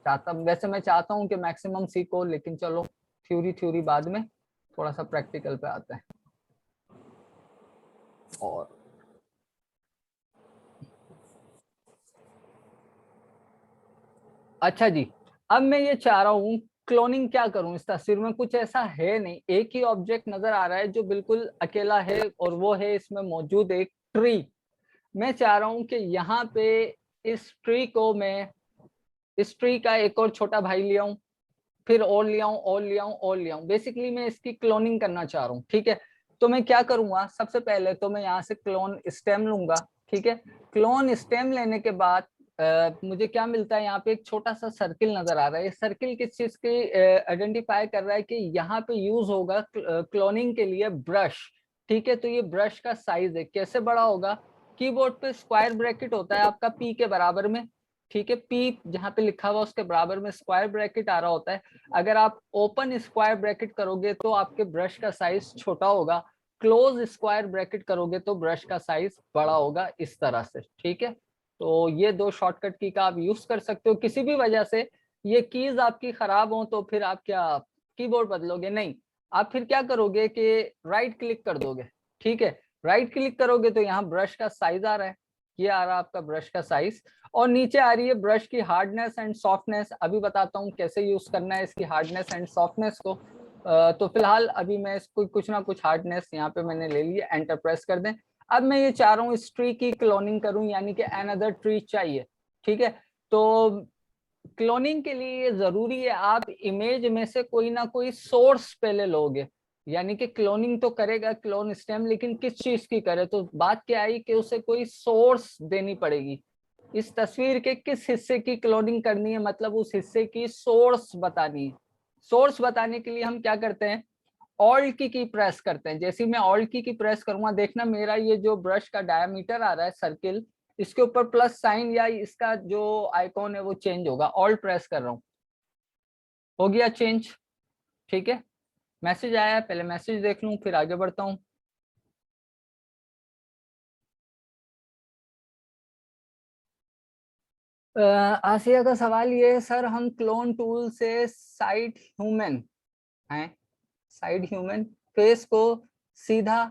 वैसे मैं चाहता हूं कि मैक्सिमम सीखो, लेकिन चलो थ्योरी बाद में, थोड़ा सा प्रैक्टिकल पे आते हैं। और अच्छा जी, अब मैं ये चाह रहा हूँ क्लोनिंग क्या करूं। इस तस्वीर में कुछ ऐसा है नहीं, एक ही ऑब्जेक्ट नजर आ रहा है जो बिल्कुल अकेला है, और वो है इसमें मौजूद एक ट्री। मैं चाह रहा हूं कि यहाँ पे इस ट्री को मैं, इस ट्री का एक और छोटा भाई ले आऊं, फिर और ले आऊं और ले आऊं और ले आऊं। बेसिकली मैं इसकी क्लोनिंग करना चाह रहा हूँ, ठीक है। तो मैं क्या करूंगा, सबसे पहले तो मैं यहाँ से क्लोन स्टेम लूंगा, ठीक है। क्लोन स्टेम लेने के बाद मुझे क्या मिलता है, यहाँ पे एक छोटा सा सर्किल नजर आ रहा है। ये सर्किल किस चीज की आइडेंटिफाई कर रहा है कि यहाँ पे यूज होगा क्लोनिंग के लिए ब्रश, ठीक है। तो ये ब्रश का साइज है, कैसे बड़ा होगा, कीबोर्ड पे स्क्वायर ब्रैकेट होता है आपका पी के बराबर में, ठीक है। पी जहाँ पे लिखा हुआ उसके बराबर में स्क्वायर ब्रैकेट आ रहा होता है। अगर आप ओपन स्क्वायर ब्रैकेट करोगे तो आपके ब्रश का साइज छोटा होगा, क्लोज स्क्वायर ब्रैकेट करोगे तो ब्रश का साइज बड़ा होगा, इस तरह से, ठीक है। तो ये दो शॉर्टकट की का आप यूज कर सकते हो। किसी भी वजह से ये कीज आपकी खराब हो तो फिर आप क्या कीबोर्ड बदलोगे, नहीं, आप फिर क्या करोगे कि राइट क्लिक कर दोगे, ठीक है। राइट क्लिक करोगे तो यहाँ ब्रश का साइज आ रहा है, ये आ रहा है आपका ब्रश का साइज, और नीचे आ रही है ब्रश की हार्डनेस एंड सॉफ्टनेस। अभी बताता हूँ कैसे यूज करना है इसकी हार्डनेस एंड सॉफ्टनेस को। तो फिलहाल अभी मैं इसको कुछ ना कुछ हार्डनेस यहाँ पे मैंने ले लिया, एंटर प्रेस कर दें। अब मैं ये चाह रहा हूँ इस ट्री की क्लोनिंग करूं, यानी कि अनदर ट्री चाहिए, ठीक है। तो क्लोनिंग के लिए ये जरूरी है आप इमेज में से कोई ना कोई सोर्स पहले लोगे, यानी कि क्लोनिंग तो करेगा क्लोन स्टेम, लेकिन किस चीज की करे, तो बात क्या आई कि उसे कोई सोर्स देनी पड़ेगी। इस तस्वीर के किस हिस्से की क्लोनिंग करनी है, मतलब उस हिस्से की सोर्स बतानी है। सोर्स बताने के लिए हम क्या करते हैं, ऑल्ट की प्रेस करते हैं। जैसे मैं ऑल्ट की प्रेस करूंगा, देखना मेरा ये जो ब्रश का डायमीटर आ रहा है सर्किल, इसके ऊपर प्लस साइन या इसका जो आइकॉन है वो चेंज होगा। ऑल्ट प्रेस कर रहा हूँ, हो गया चेंज, ठीक है। मैसेज आया है, पहले मैसेज देख लूं फिर आगे बढ़ता हूँ। आसिया का सवाल ये है, सर हम क्लोन टूल से साइड ह्यूमन हैं, साइड ह्यूमन फेस को सीधा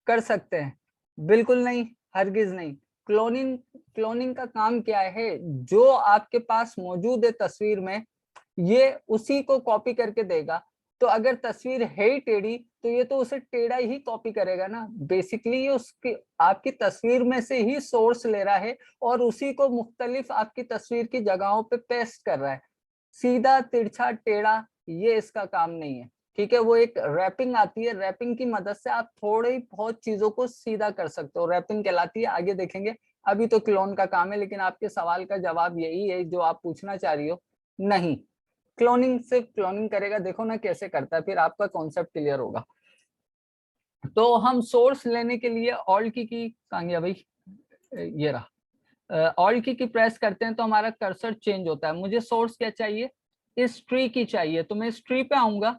कर सकते हैं? बिल्कुल नहीं, हरगिज नहीं। क्लोनिंग क्लोनिंग का काम क्या है, जो आपके पास मौजूद है तस्वीर में, ये उसी को कॉपी करके देगा। तो अगर तस्वीर है ही टेढ़ी तो ये तो उसे टेढ़ा ही कॉपी करेगा ना। बेसिकली ये उसकी आपकी तस्वीर में से ही सोर्स ले रहा है और उसी को मुख्तलिफ आपकी तस्वीर की जगहों पे पेस्ट कर रहा है। सीधा तिरछा टेढ़ा ये इसका काम नहीं है, ठीक है। वो एक रैपिंग आती है, रैपिंग की मदद से आप थोड़ी बहुत चीजों को सीधा कर सकते हो, रैपिंग कहलाती है, आगे देखेंगे। अभी तो क्लोन का काम है, लेकिन आपके सवाल का जवाब यही है जो आप पूछना चाह रही हो, नहीं। क्लोनिंग सिर्फ क्लोनिंग करेगा, देखो ना कैसे करता है, फिर आपका कॉन्सेप्ट क्लियर होगा। तो हम सोर्स लेने के लिए ऑल्ट की कहाँ गया भाई, ये रहा। ऑल्ट की प्रेस करते हैं तो हमारा कर्सर चेंज होता है। मुझे सोर्स क्या चाहिए, इस ट्री की चाहिए, तो मैं इस ट्री पे आऊंगा।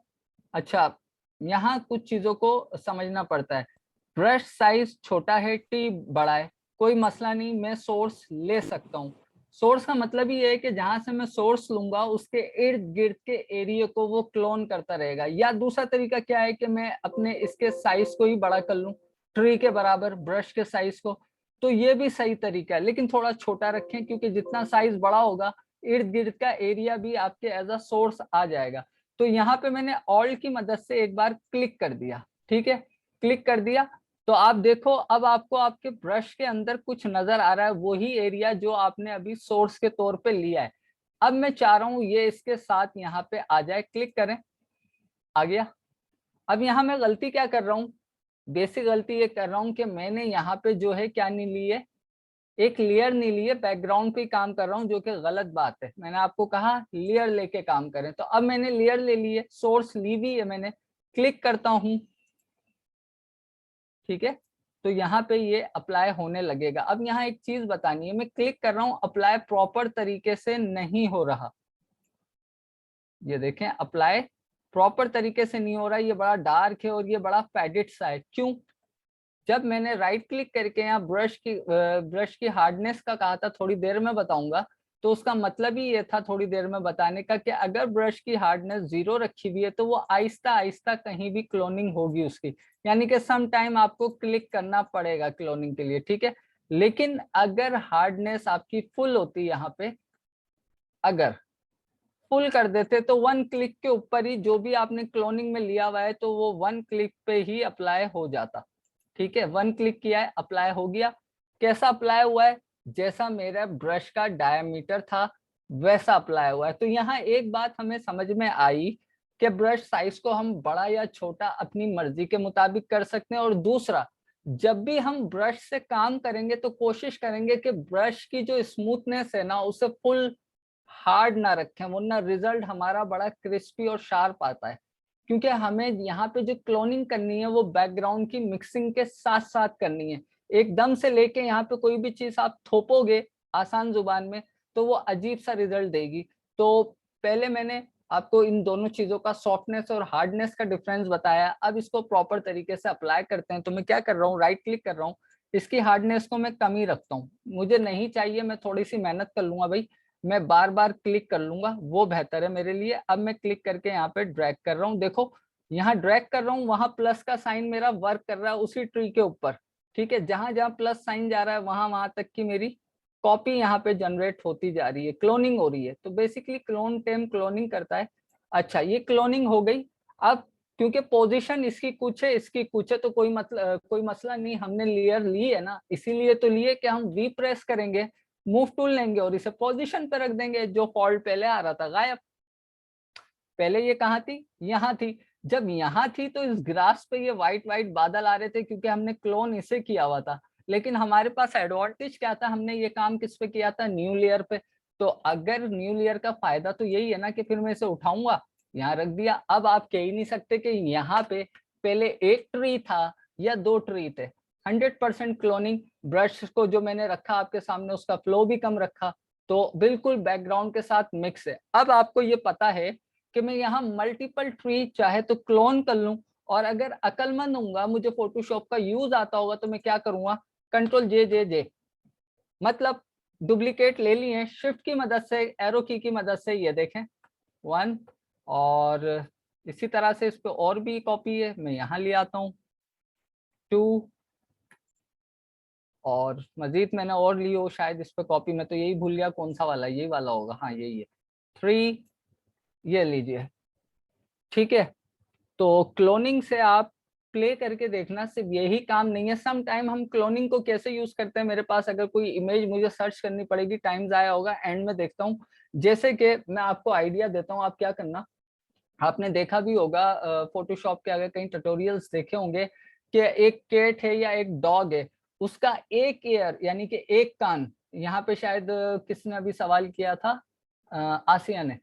अच्छा, यहाँ कुछ चीजों को समझना पड़ता है। ब्रश साइज छोटा है, टी बड़ा है, कोई मसला नहीं, मैं सोर्स ले सकता हूँ। सोर्स का मतलब ये है कि जहां से मैं सोर्स लूंगा उसके इर्द गिर्द के एरिया को वो क्लोन करता रहेगा। या दूसरा तरीका क्या है कि मैं अपने इसके साइज को ही बड़ा कर लूं, ट्री के बराबर ब्रश के साइज को, तो ये भी सही तरीका है। लेकिन थोड़ा छोटा रखें, क्योंकि जितना साइज बड़ा होगा इर्द गिर्द का एरिया भी आपके एज अ सोर्स आ जाएगा। तो यहाँ पे मैंने ऑल्ट की मदद से एक बार क्लिक कर दिया, ठीक है। क्लिक कर दिया तो आप देखो अब आपको आपके ब्रश के अंदर कुछ नजर आ रहा है, वही एरिया जो आपने अभी सोर्स के तौर पे लिया है। अब मैं चाह रहा हूं ये इसके साथ यहाँ पे आ जाए, क्लिक करें, आ गया। अब यहाँ मैं गलती क्या कर रहा हूँ, बेसिक गलती ये कर रहा हूँ कि मैंने यहाँ पे जो है क्या नहीं ली है, एक लेयर नहीं ली है, बैकग्राउंड पे काम कर रहा हूँ, जो कि गलत बात है। मैंने आपको कहा लेयर लेके काम करें, तो अब मैंने लेयर ले ली है, सोर्स ली हुई है मैंने, क्लिक करता हूँ, ठीक है। तो यहाँ पे ये अप्लाई होने लगेगा। अब यहाँ एक चीज बतानी है, मैं क्लिक कर रहा हूँ, अप्लाई प्रॉपर तरीके से नहीं हो रहा। ये देखें अप्लाई प्रॉपर तरीके से नहीं हो रहा, ये बड़ा डार्क है और ये बड़ा फेडेड सा है। क्यों? जब मैंने राइट क्लिक करके यहाँ ब्रश की हार्डनेस का कहा था, थोड़ी देर में बताऊंगा, तो उसका मतलब ही ये था थोड़ी देर में बताने का कि अगर ब्रश की हार्डनेस 0 रखी हुई है तो वो आहिस्ता आहिस्ता कहीं भी क्लोनिंग होगी उसकी, यानी कि सम टाइम आपको क्लिक करना पड़ेगा क्लोनिंग के लिए, ठीक है। लेकिन अगर हार्डनेस आपकी फुल होती यहाँ पे, अगर फुल कर देते तो 1 क्लिक के ऊपर ही जो भी आपने क्लोनिंग में लिया हुआ है तो वो 1 क्लिक पे ही अप्लाई हो जाता, ठीक है। 1 क्लिक किया है, अप्लाई हो गया। कैसा अप्लाई हुआ है? जैसा मेरा ब्रश का डायमीटर था वैसा अप्लाई हुआ है। तो यहाँ एक बात हमें समझ में आई कि ब्रश साइज को हम बड़ा या छोटा अपनी मर्जी के मुताबिक कर सकते हैं। और दूसरा, जब भी हम ब्रश से काम करेंगे तो कोशिश करेंगे कि ब्रश की जो स्मूथनेस है ना उसे फुल हार्ड ना रखें, वरना रिजल्ट हमारा बड़ा क्रिस्पी और शार्प आता है। क्योंकि हमें यहाँ पे जो क्लोनिंग करनी है वो बैकग्राउंड की मिक्सिंग के साथ साथ करनी है। एकदम से लेके यहाँ पे कोई भी चीज आप थोपोगे आसान जुबान में तो वो अजीब सा रिजल्ट देगी। तो पहले मैंने आपको इन दोनों चीजों का सॉफ्टनेस और हार्डनेस का डिफरेंस बताया। अब इसको प्रॉपर तरीके से अप्लाई करते हैं। तो मैं क्या कर रहा हूँ, राइट क्लिक कर रहा हूँ, इसकी हार्डनेस को मैं कम ही रखता हूँ, मुझे नहीं चाहिए, मैं थोड़ी सी मेहनत कर लूंगा भाई, मैं बार बार क्लिक कर लूंगा, वो बेहतर है मेरे लिए। अब मैं क्लिक करके यहाँ पे ड्रैग कर रहा हूँ, देखो यहाँ ड्रैग कर रहा हूँ, वहां प्लस का साइन मेरा वर्क कर रहा है उसी ट्री के ऊपर, ठीक है। जहां जहां प्लस साइन जा रहा है वहां वहां तक की मेरी कॉपी यहाँ पे जनरेट होती जा रही है, क्लोनिंग हो रही है। तो बेसिकली क्लोन टेम क्लोनिंग करता है। अच्छा, ये क्लोनिंग हो गई। अब क्योंकि पोजीशन इसकी कुछ है इसकी कुछ है तो कोई मसला नहीं, हमने लेयर ली है ना, इसीलिए तो लिए कि हम वी प्रेस करेंगे, मूव टूल लेंगे और इसे पोजीशन पे रख देंगे। जो फॉल्ट पहले आ रहा था गायब। पहले ये कहाँ थी? यहाँ थी। जब यहाँ थी तो इस ग्रास पे ये व्हाइट व्हाइट बादल आ रहे थे क्योंकि हमने क्लोन इसे किया हुआ था। लेकिन हमारे पास एडवांटेज क्या था, हमने ये काम किस पे किया था? न्यू लेयर पे। तो अगर न्यू लेयर का फायदा तो यही है ना कि फिर मैं इसे उठाऊंगा, यहाँ रख दिया। अब आप कह ही नहीं सकते कि यहाँ पे पहले एक ट्री था या 2 ट्री थे। 100% क्लोनिंग। ब्रश को जो मैंने रखा आपके सामने उसका फ्लो भी कम रखा, तो बिल्कुल बैकग्राउंड के साथ मिक्स है। अब आपको ये पता है कि मैं यहाँ मल्टीपल ट्री चाहे तो क्लोन कर लूं, और अगर अकलमंद हूंगा, मुझे फोटोशॉप का यूज आता होगा, तो मैं क्या करूंगा, कंट्रोल जे जे जे, मतलब डुप्लीकेट ले लिए शिफ्ट की मदद से, एरो की मदद से। ये देखें 1, और इसी तरह से इस पे और भी कॉपी है, मैं यहाँ ले आता हूँ 2, और मजीद मैंने और ली हो शायद इस पे कॉपी, में तो यही भूल गया कौन सा वाला, यही वाला होगा, हाँ यही है 3, ये लीजिए, ठीक है। तो क्लोनिंग से आप प्ले करके देखना, सिर्फ यही काम नहीं है। सम टाइम हम क्लोनिंग को कैसे यूज करते हैं, मेरे पास अगर कोई इमेज मुझे सर्च करनी पड़ेगी, टाइम जाया होगा, एंड में देखता हूँ। जैसे कि मैं आपको आइडिया देता हूँ, आप क्या करना, आपने देखा भी होगा फोटोशॉप के अगर कहीं ट्यूटोरियल्स देखे होंगे कि एक कैट है या एक डॉग है, उसका एक ईयर यानी कि एक कान, यहाँ पे शायद किसने अभी सवाल किया था, आसिया ने,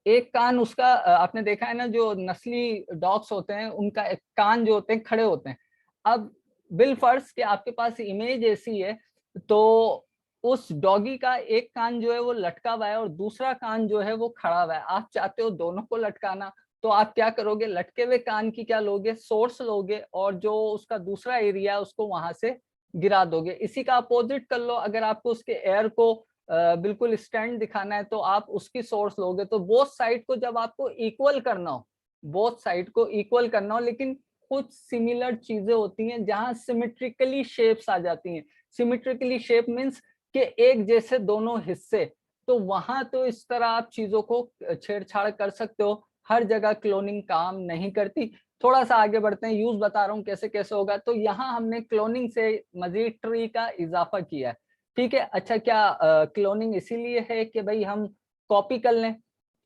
एक कान उसका आपने देखा है ना, जो नस्ली डॉग्स होते हैं उनका एक कान जो होते हैं खड़े होते हैं। अब बिलफर्ज के आपके पास इमेज ऐसी है, तो उस डॉगी का एक कान जो है वो लटका हुआ है और दूसरा कान जो है वो खड़ा हुआ है। आप चाहते हो दोनों को लटकाना, तो आप क्या करोगे, लटके हुए कान की क्या लोगे, सोर्स लोगे, और जो उसका दूसरा एरिया है उसको वहां से गिरा दोगे। इसी का अपोजिट कर लो, अगर आपको उसके एयर को बिल्कुल स्टैंड दिखाना है तो आप उसकी सोर्स लोगे। तो बोथ साइड को जब आपको इक्वल करना हो, बोथ साइड को इक्वल करना हो, लेकिन कुछ सिमिलर चीजें होती हैं जहां सिमेट्रिकली शेप्स आ जाती हैं। सिमेट्रिकली शेप मींस कि एक जैसे दोनों हिस्से, तो वहां तो इस तरह आप चीजों को छेड़छाड़ कर सकते हो। हर जगह क्लोनिंग काम नहीं करती। थोड़ा सा आगे बढ़ते हैं, यूज बता रहा हूँ कैसे कैसे होगा। तो यहाँ हमने क्लोनिंग से मजीद ट्री का इजाफा किया है, ठीक है। अच्छा, क्या क्लोनिंग इसीलिए है कि भाई हम कॉपी कर लें?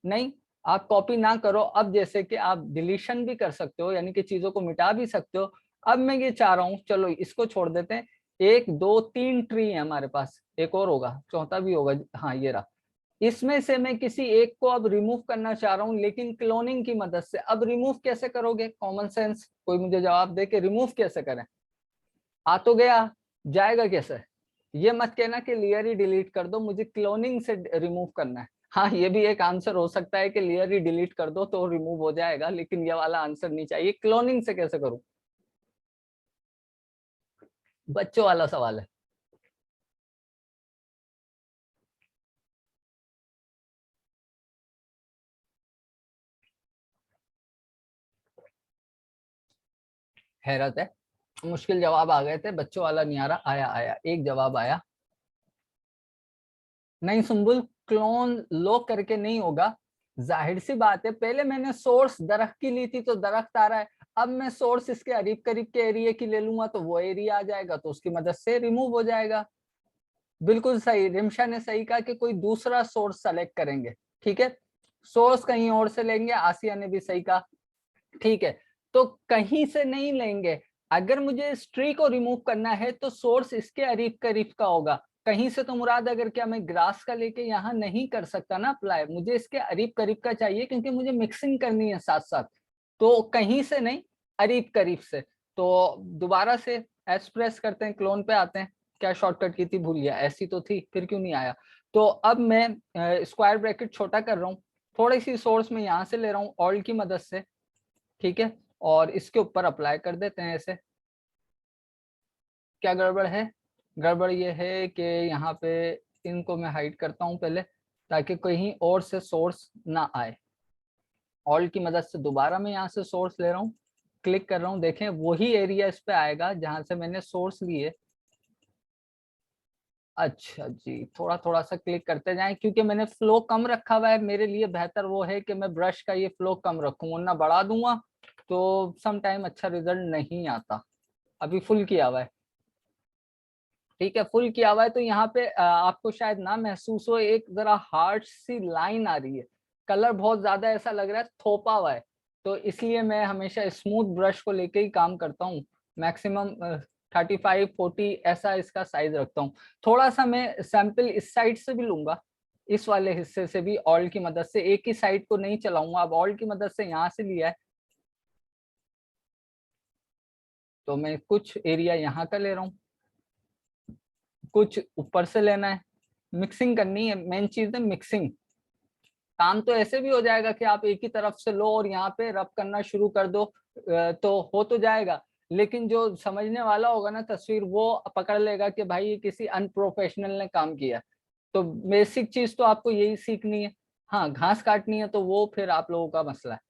नहीं, आप कॉपी ना करो। अब जैसे कि आप डिलीशन भी कर सकते हो, यानी कि चीजों को मिटा भी सकते हो। अब मैं ये चाह रहा हूँ, चलो इसको छोड़ देते हैं, 1 2 3 ट्री है हमारे पास, एक और होगा, चौथा भी होगा, हाँ ये रहा। इसमें से मैं किसी एक को अब रिमूव करना चाह रहा हूँ, लेकिन क्लोनिंग की मदद से। अब रिमूव कैसे करोगे? कॉमन सेंस कोई मुझे जवाब दे के रिमूव कैसे करें। आ तो गया, जाएगा कैसे? ये मत कहना कि लेयर ही डिलीट कर दो, मुझे क्लोनिंग से रिमूव करना है। हाँ, ये भी एक आंसर हो सकता है कि लेयर ही डिलीट कर दो तो रिमूव हो जाएगा, लेकिन ये वाला आंसर नहीं चाहिए। क्लोनिंग से कैसे करूं? बच्चों वाला सवाल है। हैरत है, मुश्किल जवाब आ गए थे, बच्चों वाला नहीं आ रहा। आया आया, एक जवाब आया। नहीं सुम्बुल, क्लोन लो करके नहीं होगा। जाहिर सी बात है, पहले मैंने सोर्स दरख्त की ली थी तो दरख्त आ रहा है, अब मैं सोर्स इसके करीब करीब के एरिया की ले लूंगा तो वो एरिया आ जाएगा, तो उसकी मदद से रिमूव हो जाएगा। बिल्कुल सही, रिमशा ने सही कहा कि कोई दूसरा सोर्स सेलेक्ट करेंगे। ठीक है, सोर्स कहीं और से लेंगे। आसिया ने भी सही कहा। ठीक है, तो कहीं से नहीं लेंगे। अगर मुझे इस ट्री को रिमूव करना है तो सोर्स इसके करीब करीब का होगा। कहीं से तो मुराद, अगर क्या मैं ग्रास का लेके यहाँ नहीं कर सकता ना अप्लाई, मुझे इसके करीब करीब का चाहिए क्योंकि मुझे मिक्सिंग करनी है साथ साथ। तो कहीं से नहीं, करीब करीब से। तो दोबारा से एस प्रेस करते हैं, क्लोन पे आते हैं। क्या शॉर्टकट की थी, भूल गया, ऐसी तो थी, फिर क्यों नहीं आया। तो अब मैं स्क्वायर ब्रैकेट छोटा कर रहा हूँ, थोड़ी सी सोर्स में यहाँ से ले रहा हूँ ऑल्ट की मदद से। ठीक है, और इसके ऊपर अप्लाई कर देते हैं ऐसे। क्या गड़बड़ है? गड़बड़ ये है कि यहाँ पे इनको मैं हाइड करता हूँ पहले, ताकि कहीं और से सोर्स ना आए। ऑल्ट की मदद से दोबारा मैं यहाँ से सोर्स ले रहा हूँ, क्लिक कर रहा हूँ, देखें वही एरिया इस पे आएगा जहां से मैंने सोर्स लिए। अच्छा जी, थोड़ा थोड़ा सा क्लिक करते जाएं, क्योंकि मैंने फ्लो कम रखा हुआ है। मेरे लिए बेहतर वो है कि मैं ब्रश का ये फ्लो कम रखूं, वरना बढ़ा दूंगा तो सम टाइम अच्छा रिजल्ट नहीं आता। अभी फुल किया हुआ है। ठीक है, फुल किया हुआ है, तो यहाँ पे आपको शायद ना महसूस हो, एक जरा हार्ड सी लाइन आ रही है। कलर बहुत ज्यादा ऐसा लग रहा है थोपा हुआ है, तो इसलिए मैं हमेशा स्मूथ ब्रश को लेके ही काम करता हूँ। मैक्सिमम 35-40 ऐसा इसका साइज रखता हूँ। थोड़ा सा मैं सैंपल इस साइड से भी लूंगा, इस वाले हिस्से से भी ऑयल की मदद से। एक ही साइड को नहीं चलाऊंगा, अब ऑयल की मदद से यहाँ से लिया है, तो मैं कुछ एरिया यहाँ का ले रहा हूँ, कुछ ऊपर से लेना है। मिक्सिंग करनी है, मेन चीज है मिक्सिंग। काम तो ऐसे भी हो जाएगा कि आप एक ही तरफ से लो और यहाँ पे रब करना शुरू कर दो, तो हो तो जाएगा। लेकिन जो समझने वाला होगा ना तस्वीर, वो पकड़ लेगा कि भाई ये किसी अनप्रोफेशनल ने काम किया। तो बेसिक चीज तो आपको यही सीखनी है। हाँ, घास काटनी है तो वो फिर आप लोगों का मसला है।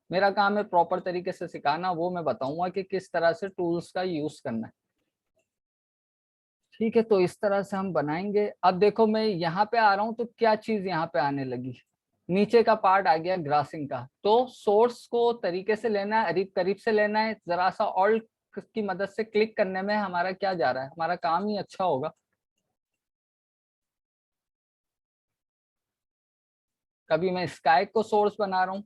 मेरा काम है प्रॉपर तरीके से सिखाना, वो मैं बताऊंगा कि किस तरह से टूल्स का यूज करना है। ठीक है, तो इस तरह से हम बनाएंगे। अब देखो मैं यहाँ पे आ रहा हूँ तो क्या चीज यहाँ पे आने लगी, नीचे का पार्ट आ गया ग्रासिंग का। तो सोर्स को तरीके से लेना है, करीब करीब से लेना है, जरा सा ऑल्ट की मदद से क्लिक करने में हमारा क्या जा रहा है, हमारा काम ही अच्छा होगा। कभी मैं स्काई को सोर्स बना रहा हूँ,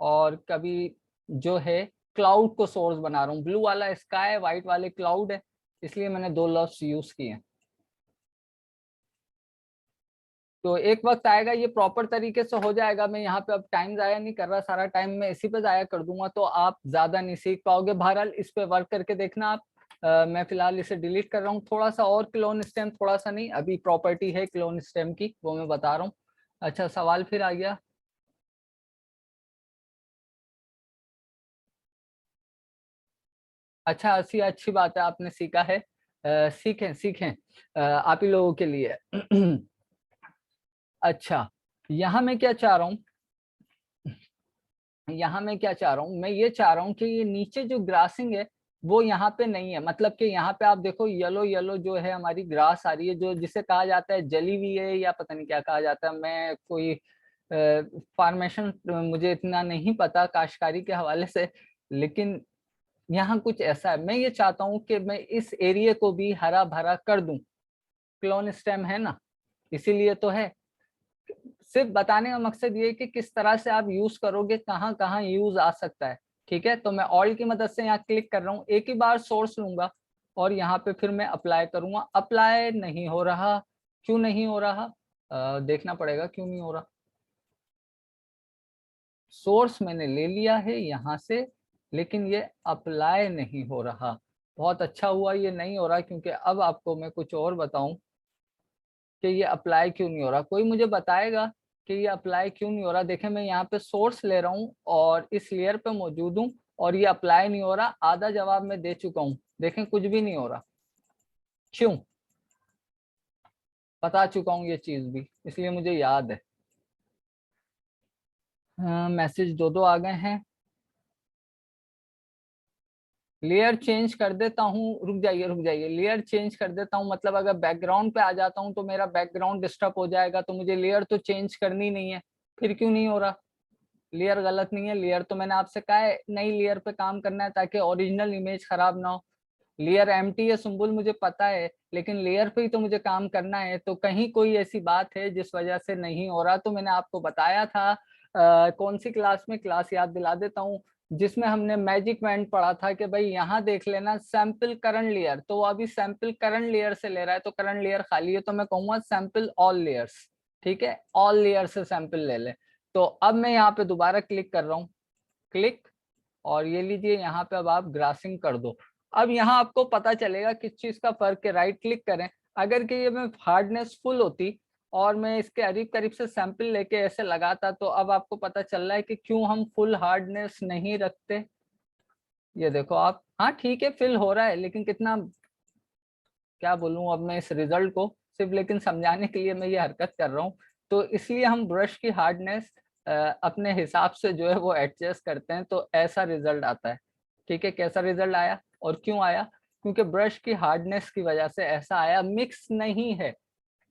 और कभी जो है क्लाउड को सोर्स बना रहा हूँ। ब्लू वाला स्काई, व्हाइट वाले क्लाउड है, इसलिए मैंने दो लफ्ज यूज किए हैं। तो एक वक्त आएगा ये प्रॉपर तरीके से हो जाएगा। मैं यहाँ पे अब टाइम जाया नहीं कर रहा, सारा टाइम मैं इसी पे जाया कर दूंगा तो आप ज्यादा नहीं सीख पाओगे। बहरहाल इस पे वर्क करके देखना आप। मैं फिलहाल इसे डिलीट कर रहा हूँ। थोड़ा सा और क्लोन स्टेम, थोड़ा सा नहीं, अभी प्रॉपर्टी है क्लोन स्टेम की, वो मैं बता रहा हूँ। अच्छा, सवाल फिर आ गया। अच्छा, अच्छी बात है, आपने सीखा है। सीखें सीखें, आप ही लोगों के लिए। अच्छा, यहाँ मैं क्या चाह रहा हूँ, यहाँ मैं क्या चाह रहा हूँ, मैं ये चाह रहा हूँ कि ये नीचे जो ग्रासिंग है वो यहाँ पे नहीं है। मतलब कि यहाँ पे आप देखो येलो येलो जो है हमारी ग्रास आ रही है, जो जिसे कहा जाता है जली हुई है या पता नहीं क्या कहा जाता है। मैं कोई फॉर्मेशन मुझे इतना नहीं पता काश्तकारी के हवाले से, लेकिन यहाँ कुछ ऐसा है। मैं ये चाहता हूँ कि मैं इस एरिया को भी हरा भरा कर दूं। क्लोन स्टेम है ना, इसीलिए तो है। सिर्फ बताने का मकसद ये है कि किस तरह से आप यूज करोगे, कहाँ कहाँ यूज आ सकता है। ठीक है, तो मैं ऑल की मदद से यहाँ क्लिक कर रहा हूँ, एक ही बार सोर्स लूंगा और यहाँ पे फिर मैं अप्लाई करूंगा। अप्लाई नहीं हो रहा, क्यों नहीं हो रहा? देखना पड़ेगा क्यों नहीं हो रहा। सोर्स मैंने ले लिया है यहाँ से, लेकिन ये अप्लाई नहीं हो रहा। बहुत अच्छा हुआ ये नहीं हो रहा, क्योंकि अब आपको मैं कुछ और बताऊं कि ये अप्लाई क्यों नहीं हो रहा। कोई मुझे बताएगा कि ये अप्लाई क्यों नहीं हो रहा। देखें मैं यहाँ पे सोर्स ले रहा हूँ और इस लेयर पे मौजूद हूँ और ये अप्लाई नहीं हो रहा। आधा जवाब मैं दे चुका हूँ, देखें कुछ भी नहीं हो रहा। क्यों? बता चुका हूँ ये चीज भी, इसलिए मुझे याद है। मैसेज दो आ गए हैं। लेयर चेंज कर देता हूँ, रुक जाइए, लेयर चेंज कर देता हूँ, मतलब अगर बैकग्राउंड पे आ जाता हूँ तो मेरा बैकग्राउंड डिस्टर्ब हो जाएगा, तो मुझे लेयर तो चेंज करनी नहीं है। फिर क्यों नहीं हो रहा? लेयर गलत नहीं है, लेयर तो मैंने आपसे कहा है नई लेयर पे काम करना है ताकि ओरिजिनल इमेज खराब ना हो। लेयर एम्प्टी है सुम्बुल, मुझे पता है, लेकिन लेयर पे ही तो मुझे काम करना है। तो कहीं कोई ऐसी बात है जिस वजह से नहीं हो रहा। तो मैंने आपको बताया था कौन सी क्लास में, क्लास याद दिला देता हूँ, जिसमें हमने मैजिक बैंड पढ़ा था कि भाई यहाँ देख लेना सैंपल करंट लेयर, तो अभी सैंपल करंट लेयर से ले रहा है तो करंट लेयर खाली है, तो मैं कहूंगा सैंपल ऑल लेयर्स। ठीक है, ऑल लेयर से सैंपल ले ले। तो अब मैं यहाँ पे दोबारा क्लिक कर रहा हूँ, क्लिक, और ये लीजिए यहाँ पे अब आप ग्रासिंग कर दो। अब यहाँ आपको पता चलेगा किस चीज का फर्क है। राइट क्लिक करें, अगर कि ये मैं हार्डनेस फुल होती और मैं इसके करीब करीब से सैंपल लेके ऐसे लगाता, तो अब आपको पता चल रहा है कि क्यों हम फुल हार्डनेस नहीं रखते। ये देखो आप, हाँ ठीक है फिल हो रहा है, लेकिन कितना, क्या बोलूं अब मैं इस रिजल्ट को, सिर्फ लेकिन समझाने के लिए मैं ये हरकत कर रहा हूँ। तो इसलिए हम ब्रश की हार्डनेस अपने हिसाब से जो है वो एडजस्ट करते हैं, तो ऐसा रिजल्ट आता है। ठीक है, कैसा रिजल्ट आया और क्यों आया? क्योंकि ब्रश की हार्डनेस की वजह से ऐसा आया, मिक्स नहीं है।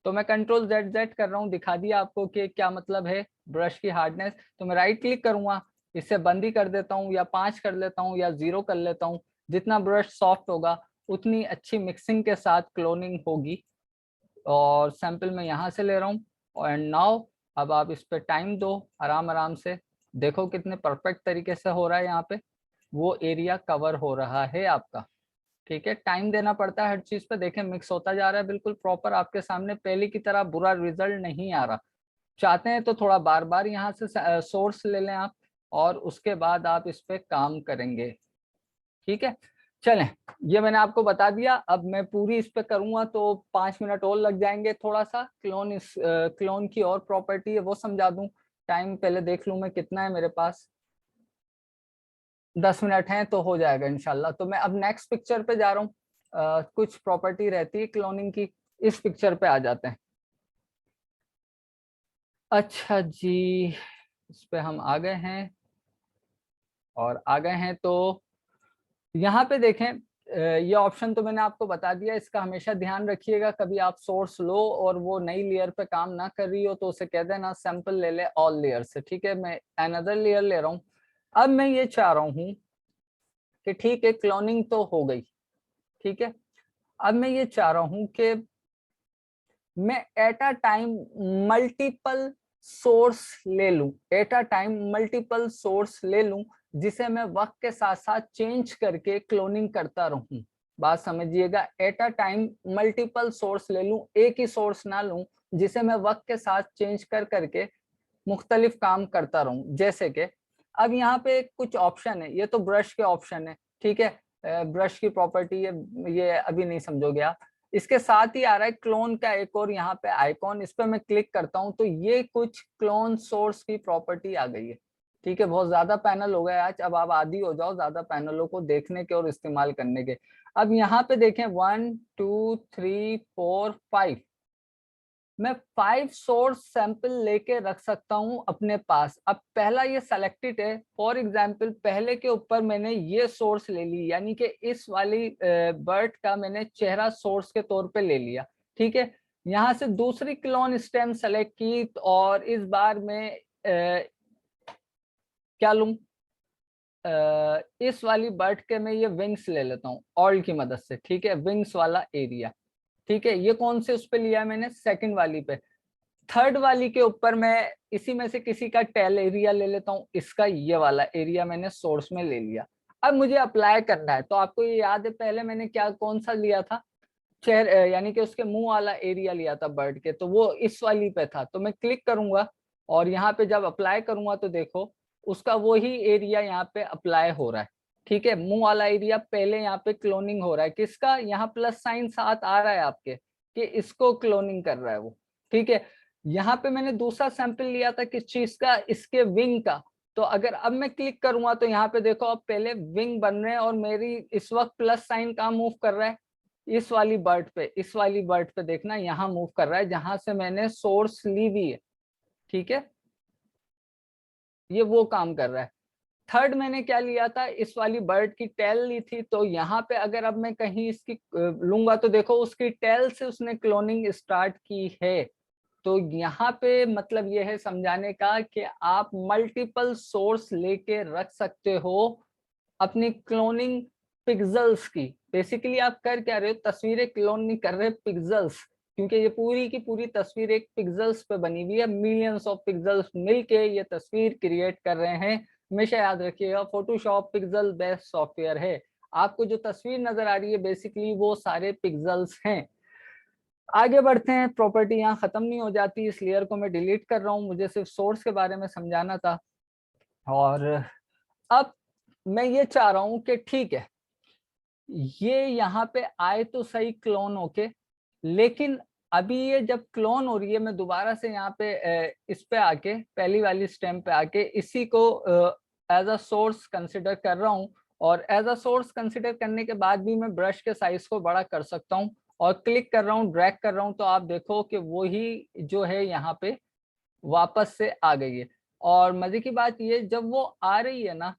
तो मैं कंट्रोल जेड जेड कर रहा हूँ, दिखा दिया आपको कि क्या मतलब है ब्रश की हार्डनेस। तो मैं राइट क्लिक करूंगा, इससे बंद ही कर देता हूँ, या 5 कर लेता हूँ, या 0 कर लेता हूँ। जितना ब्रश सॉफ्ट होगा उतनी अच्छी मिक्सिंग के साथ क्लोनिंग होगी। और सैंपल मैं यहाँ से ले रहा हूँ, एंड नाउ अब आप इस पे टाइम दो आराम आराम से, देखो कितने परफेक्ट तरीके से हो रहा है। यहाँ पे वो एरिया कवर हो रहा है आपका। ठीक है, टाइम देना पड़ता है हर चीज पे। देखें मिक्स होता जा रहा है बिल्कुल प्रॉपर आपके सामने, पहले की तरह बुरा रिजल्ट नहीं आ रहा। चाहते हैं तो थोड़ा बार बार यहाँ से सोर्स ले लें आप, और उसके बाद आप इस पे काम करेंगे। ठीक है, चलें, ये मैंने आपको बता दिया। अब मैं पूरी इस पे करूंगा तो 5 मिनट और लग जाएंगे। थोड़ा सा क्लोन, इस क्लोन की और प्रॉपर्टी है वो समझा दूं। टाइम पहले देख लूं मैं कितना है मेरे पास। 10 मिनट हैं तो हो जाएगा इंशाल्लाह। तो मैं अब नेक्स्ट पिक्चर पे जा रहा हूँ। कुछ प्रॉपर्टी रहती है क्लोनिंग की, इस पिक्चर पे आ जाते हैं। अच्छा जी, इस पे हम आ गए हैं, और आ गए हैं तो यहाँ पे देखें, ये ऑप्शन तो मैंने आपको बता दिया। इसका हमेशा ध्यान रखिएगा, कभी आप सोर्स लो और वो नई लेयर पे काम ना कर रही हो तो उसे कह देना सैंपल ले ले ऑल लेयर से। ठीक है, मैं अनदर लेयर ले रहा हूँ। अब मैं ये चाह रहा हूँ कि ठीक है क्लोनिंग तो हो गई, ठीक है, अब मैं ये चाह रहा हूँ कि मैं eight a time multiple source ले लूं, eight a time multiple source ले लूं, जिसे मैं वक्त के साथ साथ चेंज करके क्लोनिंग करता रहूं। बात समझिएगा, eight a time multiple source ले लूं, एक ही सोर्स ना लूं, जिसे मैं वक्त के साथ चेंज कर करके मुख्तलिफ काम करता रहूं। जैसे कि अब यहाँ पे कुछ ऑप्शन है, ये तो ब्रश के ऑप्शन है, ठीक है, ब्रश की प्रॉपर्टी है, ये अभी नहीं समझोगे आप। इसके साथ ही आ रहा है क्लोन का एक और यहाँ पे आइकॉन, इस पे मैं क्लिक करता हूँ तो ये कुछ क्लोन सोर्स की प्रॉपर्टी आ गई है। ठीक है, बहुत ज्यादा पैनल हो गए आज, अब आप आदी हो जाओ ज्यादा पैनलों को देखने के और इस्तेमाल करने के। अब यहाँ पे देखें 1 2 3 4 5, मैं 5 सोर्स सैंपल लेके रख सकता हूं अपने पास। अब पहला ये सेलेक्टेड है, फॉर एग्जांपल पहले के ऊपर मैंने ये सोर्स ले ली, यानी कि इस वाली बर्ड का मैंने चेहरा सोर्स के तौर पे ले लिया। ठीक है, यहाँ से दूसरी क्लोन स्टेम सेलेक्ट की, और इस बार मैं क्या लूं, इस वाली बर्ड के मैं ये विंग्स ले लेता हूँ ऑल्ट की मदद से। ठीक है, विंग्स वाला एरिया। ठीक है, ये कौन से उस पे लिया मैंने, सेकंड वाली पे। थर्ड वाली के ऊपर मैं इसी में से किसी का टेल एरिया ले लेता हूँ, इसका ये वाला एरिया मैंने सोर्स में ले लिया। अब मुझे अप्लाई करना है, तो आपको ये याद है पहले मैंने क्या कौन सा लिया था, चेहरे यानी कि उसके मुंह वाला एरिया लिया था बर्ड के, तो वो इस वाली पे था। तो मैं क्लिक करूंगा और यहाँ पे जब अप्लाई करूंगा तो देखो उसका वही एरिया यहाँ पे अप्लाई हो रहा है। ठीक है, मुंह वाला एरिया पहले यहाँ पे क्लोनिंग हो रहा है, किसका, यहाँ प्लस साइन साथ आ रहा है आपके कि इसको क्लोनिंग कर रहा है वो। ठीक है, यहाँ पे मैंने दूसरा सैंपल लिया था किस चीज का, इसके विंग का। तो अगर अब मैं क्लिक करूंगा तो यहाँ पे देखो अब पहले विंग बन रहे हैं और मेरी इस वक्त प्लस साइन कहाँ मूव कर रहा है, इस वाली बर्ड पे, इस वाली बर्ड पे देखना यहाँ मूव कर रहा है जहां से मैंने सोर्स ली हुई है। ठीक है, ये वो काम कर रहा है। थर्ड मैंने क्या लिया था, इस वाली बर्ड की टेल ली थी, तो यहाँ पे अगर अब मैं कहीं इसकी लूंगा तो देखो उसकी टेल से उसने क्लोनिंग स्टार्ट की है। तो यहाँ पे मतलब ये है समझाने का कि आप मल्टीपल सोर्स लेके रख सकते हो अपनी क्लोनिंग पिक्सेल्स की। बेसिकली आप कर क्या रहे हो, तस्वीरें क्लोन नहीं कर रहे, पिक्सेल्स, क्योंकि ये पूरी की पूरी तस्वीर एक पिक्सेल्स पे बनी हुई है, मिलियंस ऑफ पिक्सेल्स मिलके ये तस्वीर क्रिएट कर रहे हैं। हमेशा याद रखिएगा फोटोशॉप पिक्सेल बेस्ड सॉफ्टवेयर है। आपको जो तस्वीर नजर आ रही है बेसिकली वो सारे पिक्सेल्स हैं। आगे बढ़ते हैं, प्रॉपर्टी यहाँ खत्म नहीं हो जाती, इस लेयर को मैं डिलीट कर रहा हूँ, मुझे सिर्फ सोर्स के बारे में समझाना था। और अब मैं ये चाह रहा हूँ कि ठीक है ये यहाँ पे आए तो सही क्लोन होके, लेकिन अभी ये जब क्लोन हो रही है मैं दोबारा से यहाँ पे इस पे आके पहली वाली स्टेम पे आके इसी को एज अ सोर्स कंसिडर कर रहा हूँ। और एज अ सोर्स कंसिडर करने के बाद भी मैं ब्रश के साइज को बड़ा कर सकता हूँ और क्लिक कर रहा हूँ, ड्रैग कर रहा हूँ, तो आप देखो कि वो ही जो है यहाँ पे वापस से आ गई है। और मजे की बात ये, जब वो आ रही है ना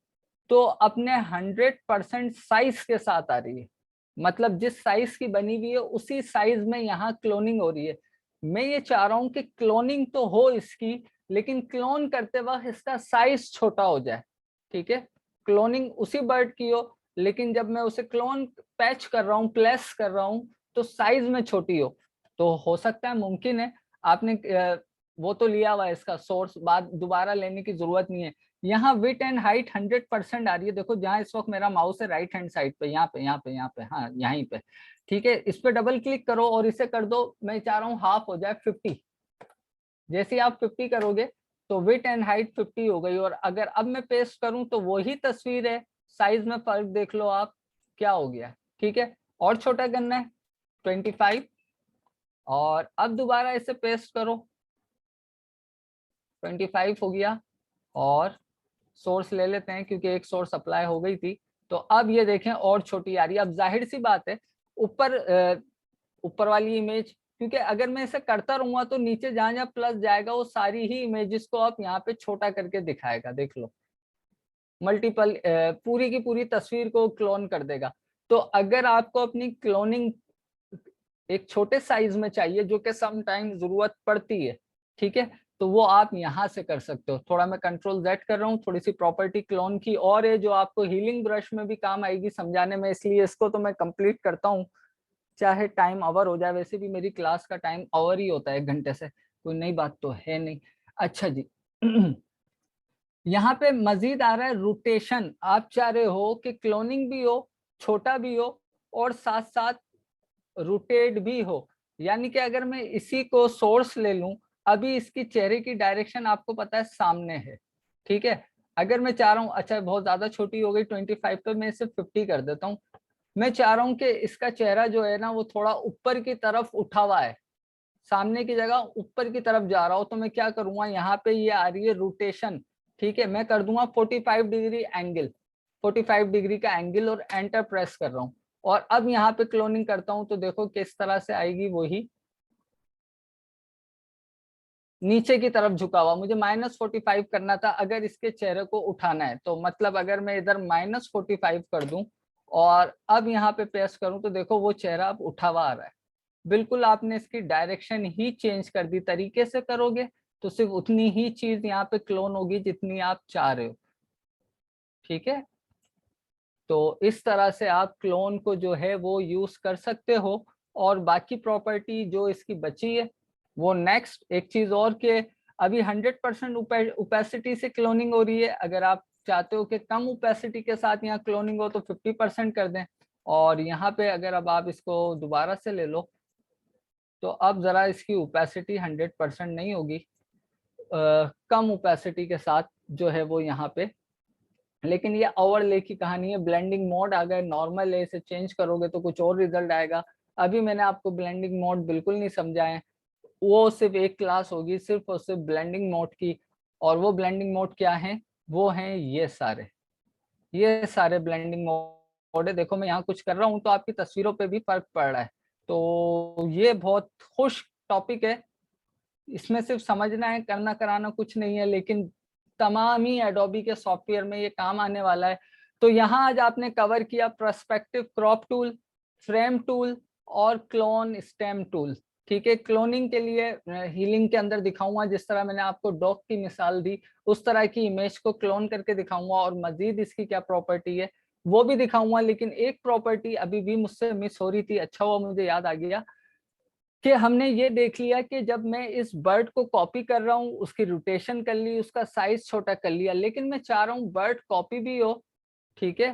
तो अपने 100% साइज के साथ आ रही है, मतलब जिस साइज की बनी हुई है उसी साइज में यहाँ क्लोनिंग हो रही है। मैं ये चाह रहा हूँ कि क्लोनिंग तो हो इसकी, लेकिन क्लोन करते वक्त इसका साइज छोटा हो जाए। ठीक है, क्लोनिंग उसी बर्ड की हो, लेकिन जब मैं उसे क्लोन पैच कर रहा हूँ, प्लेस कर रहा हूँ, तो साइज में छोटी हो। तो हो सकता है, मुमकिन है, आपने वो तो लिया हुआ है इसका सोर्स, बाद दोबारा लेने की जरूरत नहीं है। यहाँ विथ एंड हाइट 100% आ रही है, देखो जहां इस वक्त मेरा माउस है राइट हैंड साइड पे, यहाँ पे यहाँ पे यहाँ पे, हाँ यहीं पे। ठीक है, इस पे डबल क्लिक करो और इसे कर दो, मैं चाह रहा हूँ हाफ हो जाए 50। जैसे आप 50 करोगे तो विथ एंड हाइट 50 हो गई। और अगर अब मैं पेस्ट करूं तो वही तस्वीर है, साइज में फर्क देख लो आप क्या हो गया। ठीक है, और छोटा करना है 25, और अब दोबारा इसे पेस्ट करो, 25 हो गया। और सोर्स ले लेते हैं क्योंकि एक सोर्स अप्लाई हो गई थी। तो अब ये देखें और छोटी आ रही है। अब जाहिर सी बात है ऊपर ऊपर वाली इमेज, क्योंकि अगर मैं इसे करता रहूंगा तो नीचे जहां जहां प्लस जाएगा वो सारी ही इमेजेस को आप यहाँ पे छोटा करके दिखाएगा, देख लो मल्टीपल पूरी की पूरी तस्वीर को क्लोन कर देगा। तो अगर आपको अपनी क्लोनिंग एक छोटे साइज में चाहिए जो कि सम टाइम जरूरत पड़ती है, ठीक है, तो वो आप यहाँ से कर सकते हो। थोड़ा मैं कंट्रोल Z कर रहा हूँ, थोड़ी सी प्रॉपर्टी क्लोन की और है जो आपको हीलिंग ब्रश में भी काम आएगी समझाने में, इसलिए इसको तो मैं कंप्लीट करता हूँ चाहे टाइम आवर हो जाए। वैसे भी मेरी क्लास का टाइम आवर ही होता है 1 घंटे से, कोई नई बात तो है नहीं। अच्छा जी यहाँ पे मजीद आ रहा है रोटेशन। आप चाह रहे हो कि क्लोनिंग भी हो, छोटा भी हो, और साथ साथ रोटेट भी हो। यानी कि अगर मैं इसी को सोर्स ले लूं, अभी इसकी चेहरे की डायरेक्शन आपको पता है सामने है। ठीक है, अगर मैं चाह रहा हूँ, अच्छा बहुत ज्यादा छोटी हो गई 25 पे, मैं इसे 50 कर देता हूँ। मैं चाह रहा हूँ कि इसका चेहरा जो है ना वो थोड़ा ऊपर की तरफ उठा हुआ है, सामने की जगह ऊपर की तरफ जा रहा हो, तो मैं क्या करूंगा, यहाँ पे ये आ रही है रोटेशन। ठीक है, मैं कर दूंगा 45 डिग्री एंगल, 45 डिग्री का एंगल, और एंटर प्रेस कर रहा हूँ। और अब यहाँ पे क्लोनिंग करता हूँ तो देखो किस तरह से आएगी, वही नीचे की तरफ झुका हुआ। मुझे -45 करना था अगर इसके चेहरे को उठाना है, तो मतलब अगर मैं इधर -45 कर दूं और अब यहाँ पे पेस्ट करूं तो देखो वो चेहरा अब उठा हुआ आ रहा है। बिल्कुल आपने इसकी डायरेक्शन ही चेंज कर दी, तरीके से करोगे तो सिर्फ उतनी ही चीज यहाँ पे क्लोन होगी जितनी आप चाह रहे हो। ठीक है, तो इस तरह से आप क्लोन को जो है वो यूज कर सकते हो। और बाकी प्रॉपर्टी जो इसकी बची है वो नेक्स्ट एक चीज और के, अभी 100% ओपेसिटी से क्लोनिंग हो रही है। अगर आप चाहते हो कि कम ओपेसिटी के साथ यहाँ क्लोनिंग हो तो 50% कर दें। और यहाँ पे अगर अब आप इसको दोबारा से ले लो तो अब जरा इसकी ओपेसिटी 100% नहीं होगी, कम ओपेसिटी के साथ जो है वो यहाँ पे लेकिन ये ओवरले की कहानी है। ब्लेंडिंग मोड अगर नॉर्मल है, इसे चेंज करोगे तो कुछ और रिजल्ट आएगा। अभी मैंने आपको ब्लेंडिंग मोड बिल्कुल नहीं समझाया, वो सिर्फ एक क्लास होगी सिर्फ और सिर्फ ब्लेंडिंग मोड की। और वो ब्लेंडिंग मोड क्या है? वो हैं ये सारे ब्लेंडिंग मोड है। देखो मैं यहाँ कुछ कर रहा हूँ तो आपकी तस्वीरों पे भी फर्क पड़ रहा है। तो ये बहुत खुश टॉपिक है, इसमें सिर्फ समझना है, करना कराना कुछ नहीं है, लेकिन तमाम ही एडोबी के सॉफ्टवेयर में ये काम आने वाला है। तो यहाँ आज आपने कवर किया perspective crop tool, frame tool और क्लोन स्टेम टूल। ठीक है, क्लोनिंग के लिए हीलिंग के अंदर दिखाऊंगा, जिस तरह मैंने आपको डॉग की मिसाल दी उस तरह की इमेज को क्लोन करके दिखाऊंगा, और मजीद इसकी क्या प्रॉपर्टी है वो भी दिखाऊंगा। लेकिन एक प्रॉपर्टी अभी भी मुझसे मिस हो रही थी, अच्छा हुआ मुझे याद आ गया कि हमने ये देख लिया कि जब मैं इस बर्ड को कॉपी कर रहा हूँ, उसकी रोटेशन कर ली, उसका साइज छोटा कर लिया, लेकिन मैं चाह रहा हूँ बर्ड कॉपी भी हो, ठीक है,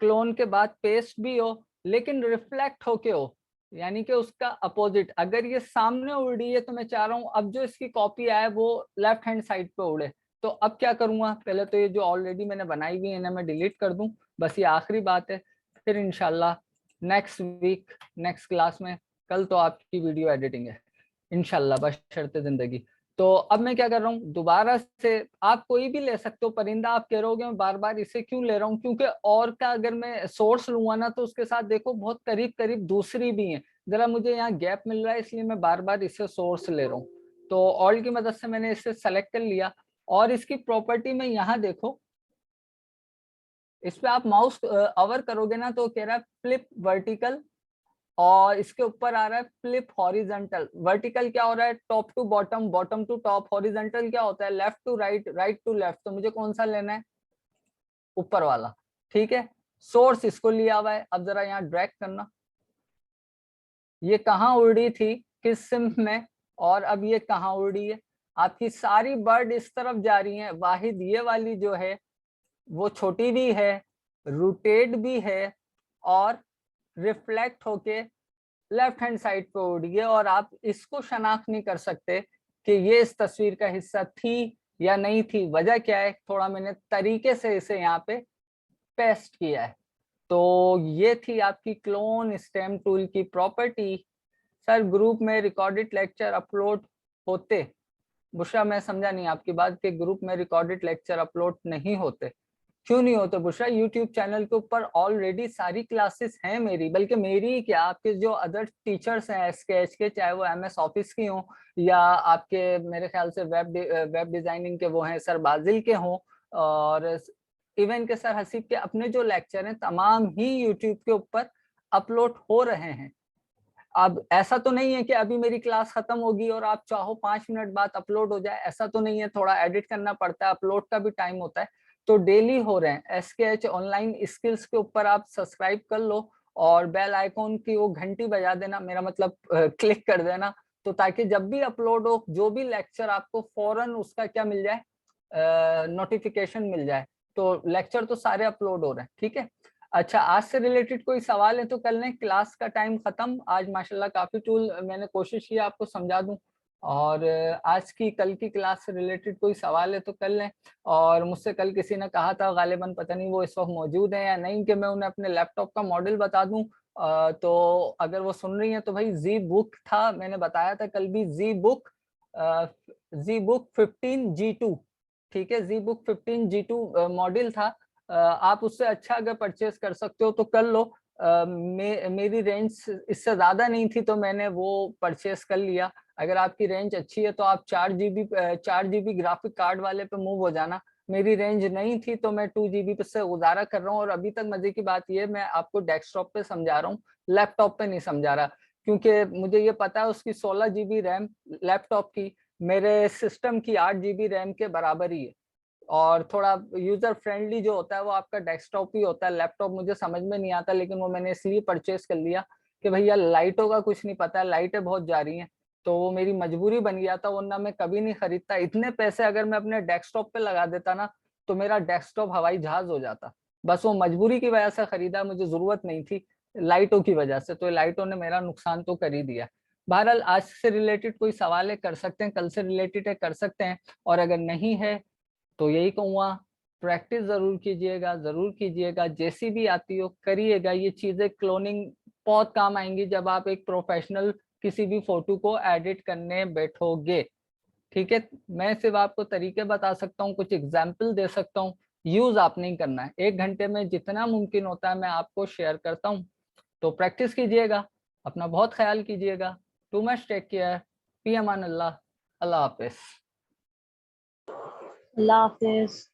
क्लोन के बाद पेस्ट भी हो, लेकिन रिफ्लेक्ट होके हो, यानी कि उसका अपोजिट। अगर ये सामने उड़ रही है तो मैं चाह रहा हूँ अब जो इसकी कॉपी आए वो लेफ्ट हैंड साइड पे उड़े। तो अब क्या करूंगा? पहले तो ये जो ऑलरेडी मैंने बनाई हुई है इन्हें मैं डिलीट कर दूं, बस ये आखिरी बात है। फिर इंशाल्लाह नेक्स्ट वीक नेक्स्ट क्लास में, कल तो आपकी वीडियो एडिटिंग है इंशाल्लाह बशर्ते जिंदगी। तो अब मैं क्या कर रहा हूँ, दोबारा से आप कोई भी ले सकते हो परिंदा। आप कह रहोगे मैं बार बार इसे क्यों ले रहा हूँ, क्योंकि और का अगर मैं सोर्स लूंगा ना तो उसके साथ देखो बहुत करीब करीब दूसरी भी है, जरा मुझे यहाँ गैप मिल रहा है इसलिए मैं बार बार इससे सोर्स ले रहा हूँ। तो ऑल्ट की मदद से मैंने इसे सेलेक्ट कर लिया, और इसकी प्रॉपर्टी में यहाँ देखो, इस पे आप माउस अवर करोगे ना तो कह रहा है फ्लिप वर्टिकल, और इसके ऊपर आ रहा है फ्लिप हॉरिजॉन्टल। वर्टिकल क्या हो रहा है? Top to bottom, bottom to top. Horizontal क्या होता है? Left to right, right to left. तो मुझे कौन सा लेना है? ऊपर वाला। ठीक है, सोर्स इसको लिया हुआ है। अब जरा यहाँ ड्रैग करना, ये कहाँ उड़ रही थी, किस सिम्फ में, और अब ये कहाँ उड़ रही है? आपकी सारी बर्ड इस तरफ जा रही है, वाहिद ये वाली जो है वो छोटी भी है, रोटेट भी है, और रिफ्लेक्ट होके लेफ्ट हैंड साइड पे उड़ गए, और आप इसको शनाख्त नहीं कर सकते कि ये इस तस्वीर का हिस्सा थी या नहीं थी। वजह क्या है? थोड़ा मैंने तरीके से इसे यहाँ पे पेस्ट किया है। तो ये थी आपकी क्लोन स्टेम टूल की प्रॉपर्टी। सर ग्रुप में रिकॉर्डेड लेक्चर अपलोड होते? बुशरा मैं समझा नहीं आपकी बात, कि ग्रुप में रिकॉर्डेड लेक्चर अपलोड नहीं होते? क्यों नहीं होते बुशरा? यूट्यूब चैनल के ऊपर ऑलरेडी सारी क्लासेस हैं मेरी, बल्कि मेरी क्या, आपके जो अदर टीचर्स हैं स्केच के, चाहे वो MS ऑफिस की हों या आपके मेरे ख्याल से वेब डिजाइनिंग के वो हैं सर बाजिल के हों, और इवन के सर हसीब के, अपने जो लेक्चर हैं तमाम ही यूट्यूब के ऊपर अपलोड हो रहे हैं। अब ऐसा तो नहीं है कि अभी मेरी क्लास खत्म होगी और आप चाहो 5 मिनट बाद अपलोड हो जाए, ऐसा तो नहीं है। थोड़ा एडिट करना पड़ता है, अपलोड का भी टाइम होता है। तो डेली हो रहे हैं। SKH ऑनलाइन स्किल्स के ऊपर आप सब्सक्राइब कर लो, और बेल आइकॉन की वो घंटी बजा देना, मेरा मतलब क्लिक कर देना, तो ताकि जब भी अपलोड हो जो भी लेक्चर आपको फौरन उसका क्या मिल जाए, नोटिफिकेशन मिल जाए। तो लेक्चर तो सारे अपलोड हो रहे हैं, ठीक है। अच्छा, आज से रिलेटेड कोई सवाल है तो कर लें, क्लास का टाइम खत्म। आज माशाल्लाह काफी टूल मैंने कोशिश की आपको समझा दूं, और आज की कल की क्लास से रिलेटेड कोई सवाल है तो कर लें। और मुझसे कल किसी ने कहा था, गालिबन पता नहीं वो इस वक्त मौजूद है या नहीं, कि मैं उन्हें अपने लैपटॉप का मॉडल बता दूं। तो अगर वो सुन रही हैं तो भाई जी बुक था, मैंने बताया था कल भी, जी बुक 15G2, ठीक है, जी बुक 15G2 मॉडल था। आप उससे अच्छा अगर परचेज कर सकते हो तो कर लो। मेरी रेंज इससे ज्यादा नहीं थी तो मैंने वो परचेज कर लिया। अगर आपकी रेंज अच्छी है तो आप 4GB ग्राफिक कार्ड वाले पे मूव हो जाना। मेरी रेंज नहीं थी तो मैं 2GB पे से गुजारा कर रहा हूँ। और अभी तक मजे की बात ये, मैं आपको डेस्कटॉप पे समझा रहा हूँ, लैपटॉप पे नहीं समझा रहा, क्योंकि मुझे ये पता है उसकी 16GB रैम लैपटॉप की मेरे सिस्टम की 8GB रैम के बराबर ही है। और थोड़ा यूजर फ्रेंडली जो होता है वो आपका डेस्कटॉप ही होता है, लैपटॉप मुझे समझ में नहीं आता, लेकिन वो मैंने इसलिए परचेस कर लिया कि भैया लाइटों का कुछ नहीं पता है, लाइटें बहुत जा रही हैं, तो वो मेरी मजबूरी बन गया था, वरना मैं कभी नहीं खरीदता। इतने पैसे अगर मैं अपने डेस्कटॉप पे लगा देता ना तो मेरा डेस्कटॉप हवाई जहाज हो जाता। बस वो मजबूरी की वजह से खरीदा, मुझे जरूरत नहीं थी लाइटों की वजह से, तो लाइटों ने मेरा नुकसान तो कर ही दिया। बहरहाल आज से रिलेटेड कोई सवाल है कर सकते हैं, कल से रिलेटेड है कर सकते हैं, और अगर नहीं है तो यही कहूंगा प्रैक्टिस जरूर कीजिएगा, जरूर कीजिएगा, जैसी भी आती हो करिएगा। ये चीजें क्लोनिंग बहुत काम आएंगी जब आप एक प्रोफेशनल किसी भी फोटो को एडिट करने बैठोगे। ठीक है, मैं सिर्फ आपको तरीके बता सकता हूँ, कुछ एग्जाम्पल दे सकता हूँ, यूज आप नहीं करना है। 1 घंटे में जितना मुमकिन होता है मैं आपको शेयर करता हूँ। तो प्रैक्टिस कीजिएगा, अपना बहुत ख्याल कीजिएगा। टू मच टेक केयर, फी अमान अल्लाह, अल्लाह हाफिज। अल्लाह हाफिज।